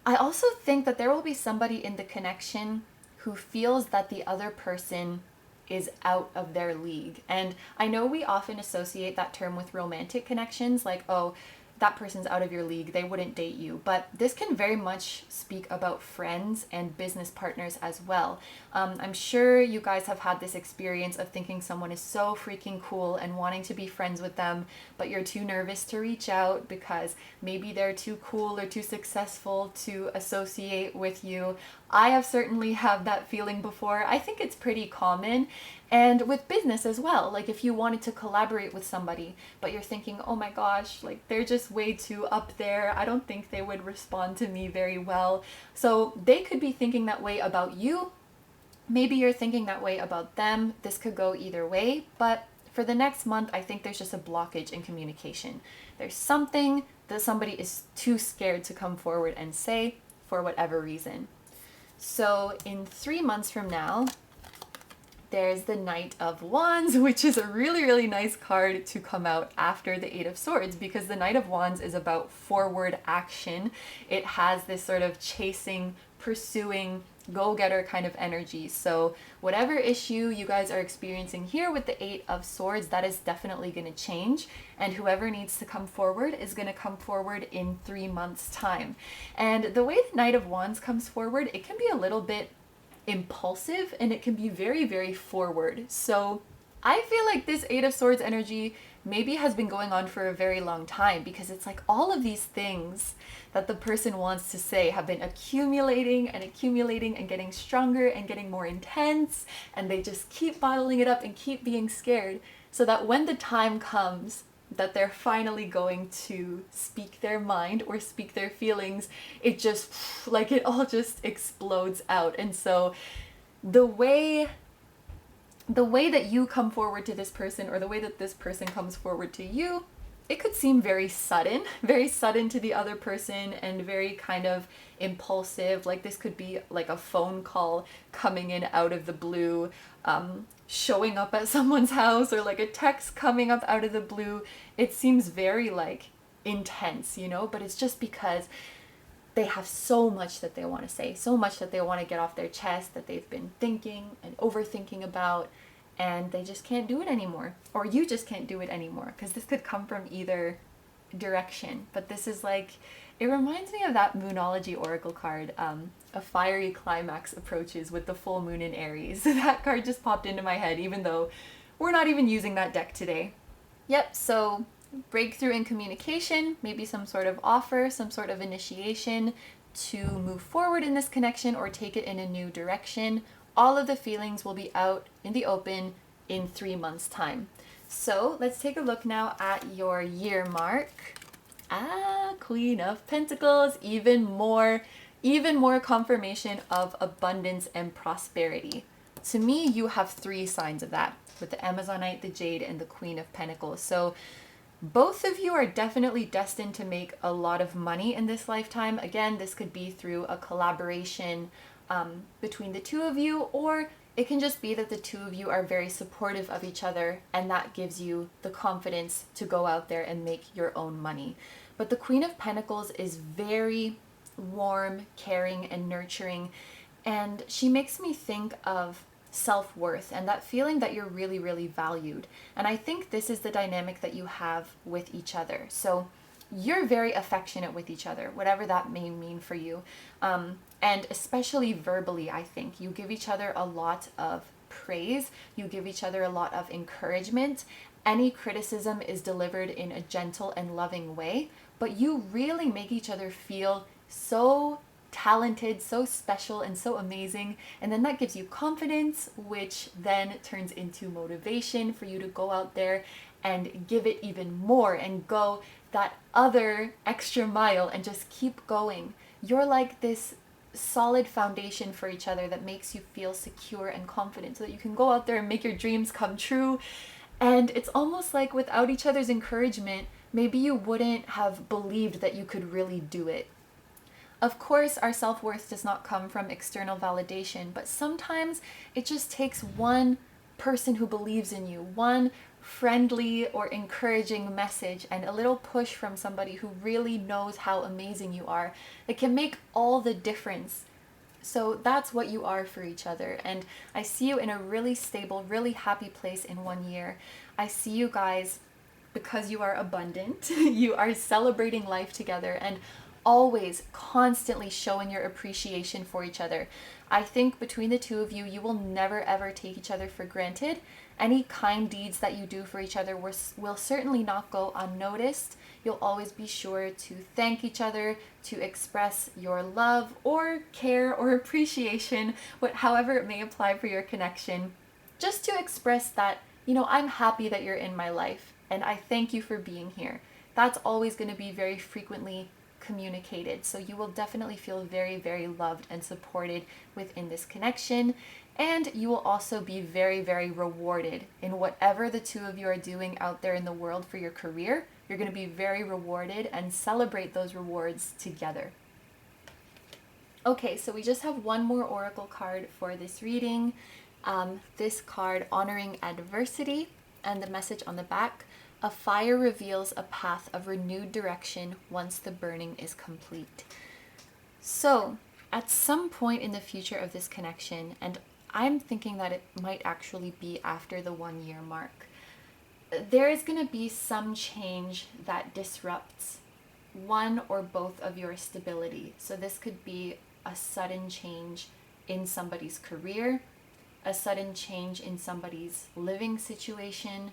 Speaker 1: I also think that there will be somebody in the connection who feels that the other person is out of their league. And I know we often associate that term with romantic connections, like, oh, that person's out of your league, they wouldn't date you. But this can very much speak about friends and business partners as well. I'm sure you guys have had this experience of thinking someone is so freaking cool and wanting to be friends with them, but you're too nervous to reach out because maybe they're too cool or too successful to associate with you. I have certainly had that feeling before. I think it's pretty common. And with business as well, like if you wanted to collaborate with somebody, but you're thinking, oh my gosh, like they're just way too up there. I don't think they would respond to me very well. So they could be thinking that way about you. Maybe you're thinking that way about them. This could go either way, but for the next month, I think there's just a blockage in communication. There's something that somebody is too scared to come forward and say for whatever reason. So in 3 months from now, there's the Knight of Wands, which is a really, really nice card to come out after the 8 of Swords, because the Knight of Wands is about forward action. It has this sort of chasing, pursuing, go-getter kind of energy. So whatever issue you guys are experiencing here with the 8 of Swords, that is definitely going to change. And whoever needs to come forward is going to come forward in 3 months' time. And the way the Knight of Wands comes forward, it can be a little bit impulsive and it can be very, very forward. So I feel like this 8 of Swords energy maybe has been going on for a very long time, because it's like all of these things that the person wants to say have been accumulating and accumulating and getting stronger and getting more intense, and they just keep bottling it up and keep being scared, so that when the time comes that they're finally going to speak their mind or speak their feelings, it just, like, it all just explodes out. And so the way that you come forward to this person, or the way that this person comes forward to you, it could seem very sudden to the other person, and very kind of impulsive. Like this could be like a phone call coming in out of the blue, showing up at someone's house, or like a text coming up out of the blue. It seems very like intense, you know, but it's just because they have so much that they want to say, so much that they want to get off their chest, that they've been thinking and overthinking about, and they just can't do it anymore. Or you just can't do it anymore, because this could come from either direction. But this is like, it reminds me of that Moonology Oracle card, a fiery climax approaches with the full moon in Aries. That card just popped into my head, even though we're not even using that deck today. Yep, so breakthrough in communication, maybe some sort of offer, some sort of initiation to move forward in this connection or take it in a new direction. All of the feelings will be out in the open in 3 months' time. So let's take a look now at your year mark. Queen of Pentacles, even more confirmation of abundance and prosperity. To me, you have 3 signs of that, with the Amazonite, the Jade, and the Queen of Pentacles. So both of you are definitely destined to make a lot of money in this lifetime. Again, this could be through a collaboration between the two of you, or it can just be that the two of you are very supportive of each other, and that gives you the confidence to go out there and make your own money. But the Queen of Pentacles is very warm, caring, and nurturing. And she makes me think of self-worth and that feeling that you're really, really valued. And I think this is the dynamic that you have with each other. So you're very affectionate with each other, whatever that may mean for you. And especially verbally, I think you give each other a lot of praise. You give each other a lot of encouragement. Any criticism is delivered in a gentle and loving way, but you really make each other feel so talented, so special, and so amazing. And then that gives you confidence, which then turns into motivation for you to go out there and give it even more and go that other extra mile and just keep going. You're like this solid foundation for each other that makes you feel secure and confident so that you can go out there and make your dreams come true. And it's almost like without each other's encouragement, maybe you wouldn't have believed that you could really do it. Of course, our self-worth does not come from external validation, but sometimes it just takes one person who believes in you, one friendly or encouraging message, and a little push from somebody who really knows how amazing you are. It can make all the difference. So that's what you are for each other. And I see you in a really stable, really happy place in 1 year. I see you guys, because you are abundant, you are celebrating life together and always constantly showing your appreciation for each other. I think between the two of you, you will never ever take each other for granted. Any kind deeds that you do for each other will certainly not go unnoticed. You'll always be sure to thank each other, to express your love or care or appreciation, however it may apply for your connection. Just to express that, I'm happy that you're in my life and I thank you for being here. That's always going to be very frequently communicated. So you will definitely feel very, very loved and supported within this connection. And you will also be very, very rewarded in whatever the two of you are doing out there in the world for your career. You're going to be very rewarded and celebrate those rewards together. Okay, so we just have one more oracle card for this reading. This card, Honoring Adversity, and the message on the back: a fire reveals a path of renewed direction once the burning is complete. So, at some point in the future of this connection, and I'm thinking that it might actually be after the 1 year mark, there is going to be some change that disrupts one or both of your stability. So this could be a sudden change in somebody's career, a sudden change in somebody's living situation,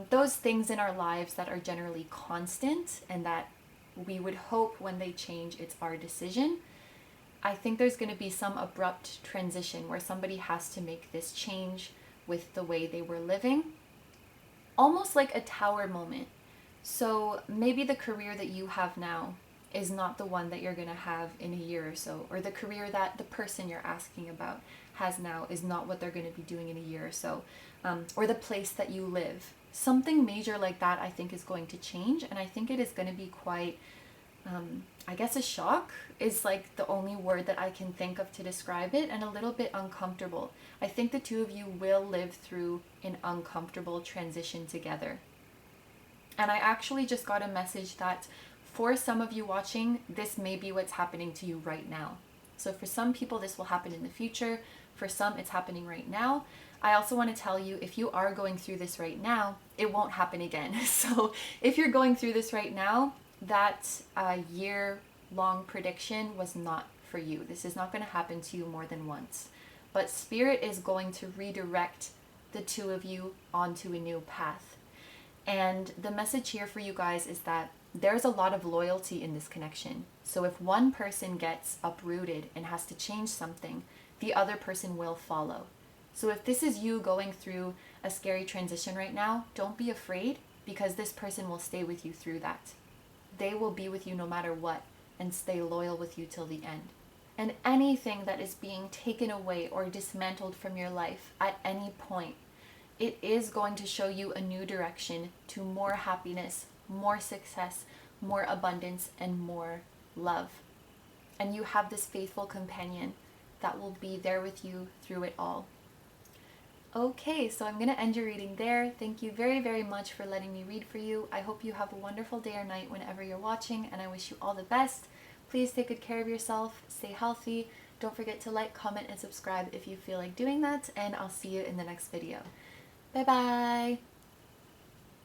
Speaker 1: those things in our lives that are generally constant and that we would hope when they change, it's our decision. I think there's going to be some abrupt transition where somebody has to make this change with the way they were living. Almost like a tower moment. So maybe the career that you have now is not the one that you're going to have in a year or so, or the career that the person you're asking about has now is not what they're going to be doing in a year or so, or the place that you live. Something major like that I think is going to change, and I think it is going to be quite, I guess a shock is like the only word that I can think of to describe it, and a little bit uncomfortable. I think the two of you will live through an uncomfortable transition together. And I actually just got a message that for some of you watching, this may be what's happening to you right now. So for some people, this will happen in the future. For some, it's happening right now. I also want to tell you, if you are going through this right now, it won't happen again. So if you're going through this right now, that year-long prediction was not for you. This is not going to happen to you more than once. But Spirit is going to redirect the two of you onto a new path. And the message here for you guys is that there's a lot of loyalty in this connection. So if one person gets uprooted and has to change something, the other person will follow. So if this is you going through a scary transition right now, don't be afraid, because this person will stay with you through that. They will be with you no matter what and stay loyal with you till the end. And anything that is being taken away or dismantled from your life at any point, it is going to show you a new direction to more happiness, more success, more abundance, and more love. And you have this faithful companion that will be there with you through it all. Okay, so I'm going to end your reading there. Thank you very, very much for letting me read for you. I hope you have a wonderful day or night whenever you're watching, and I wish you all the best. Please take good care of yourself, stay healthy. Don't forget to like, comment, and subscribe if you feel like doing that, and I'll see you in the next video. Bye bye!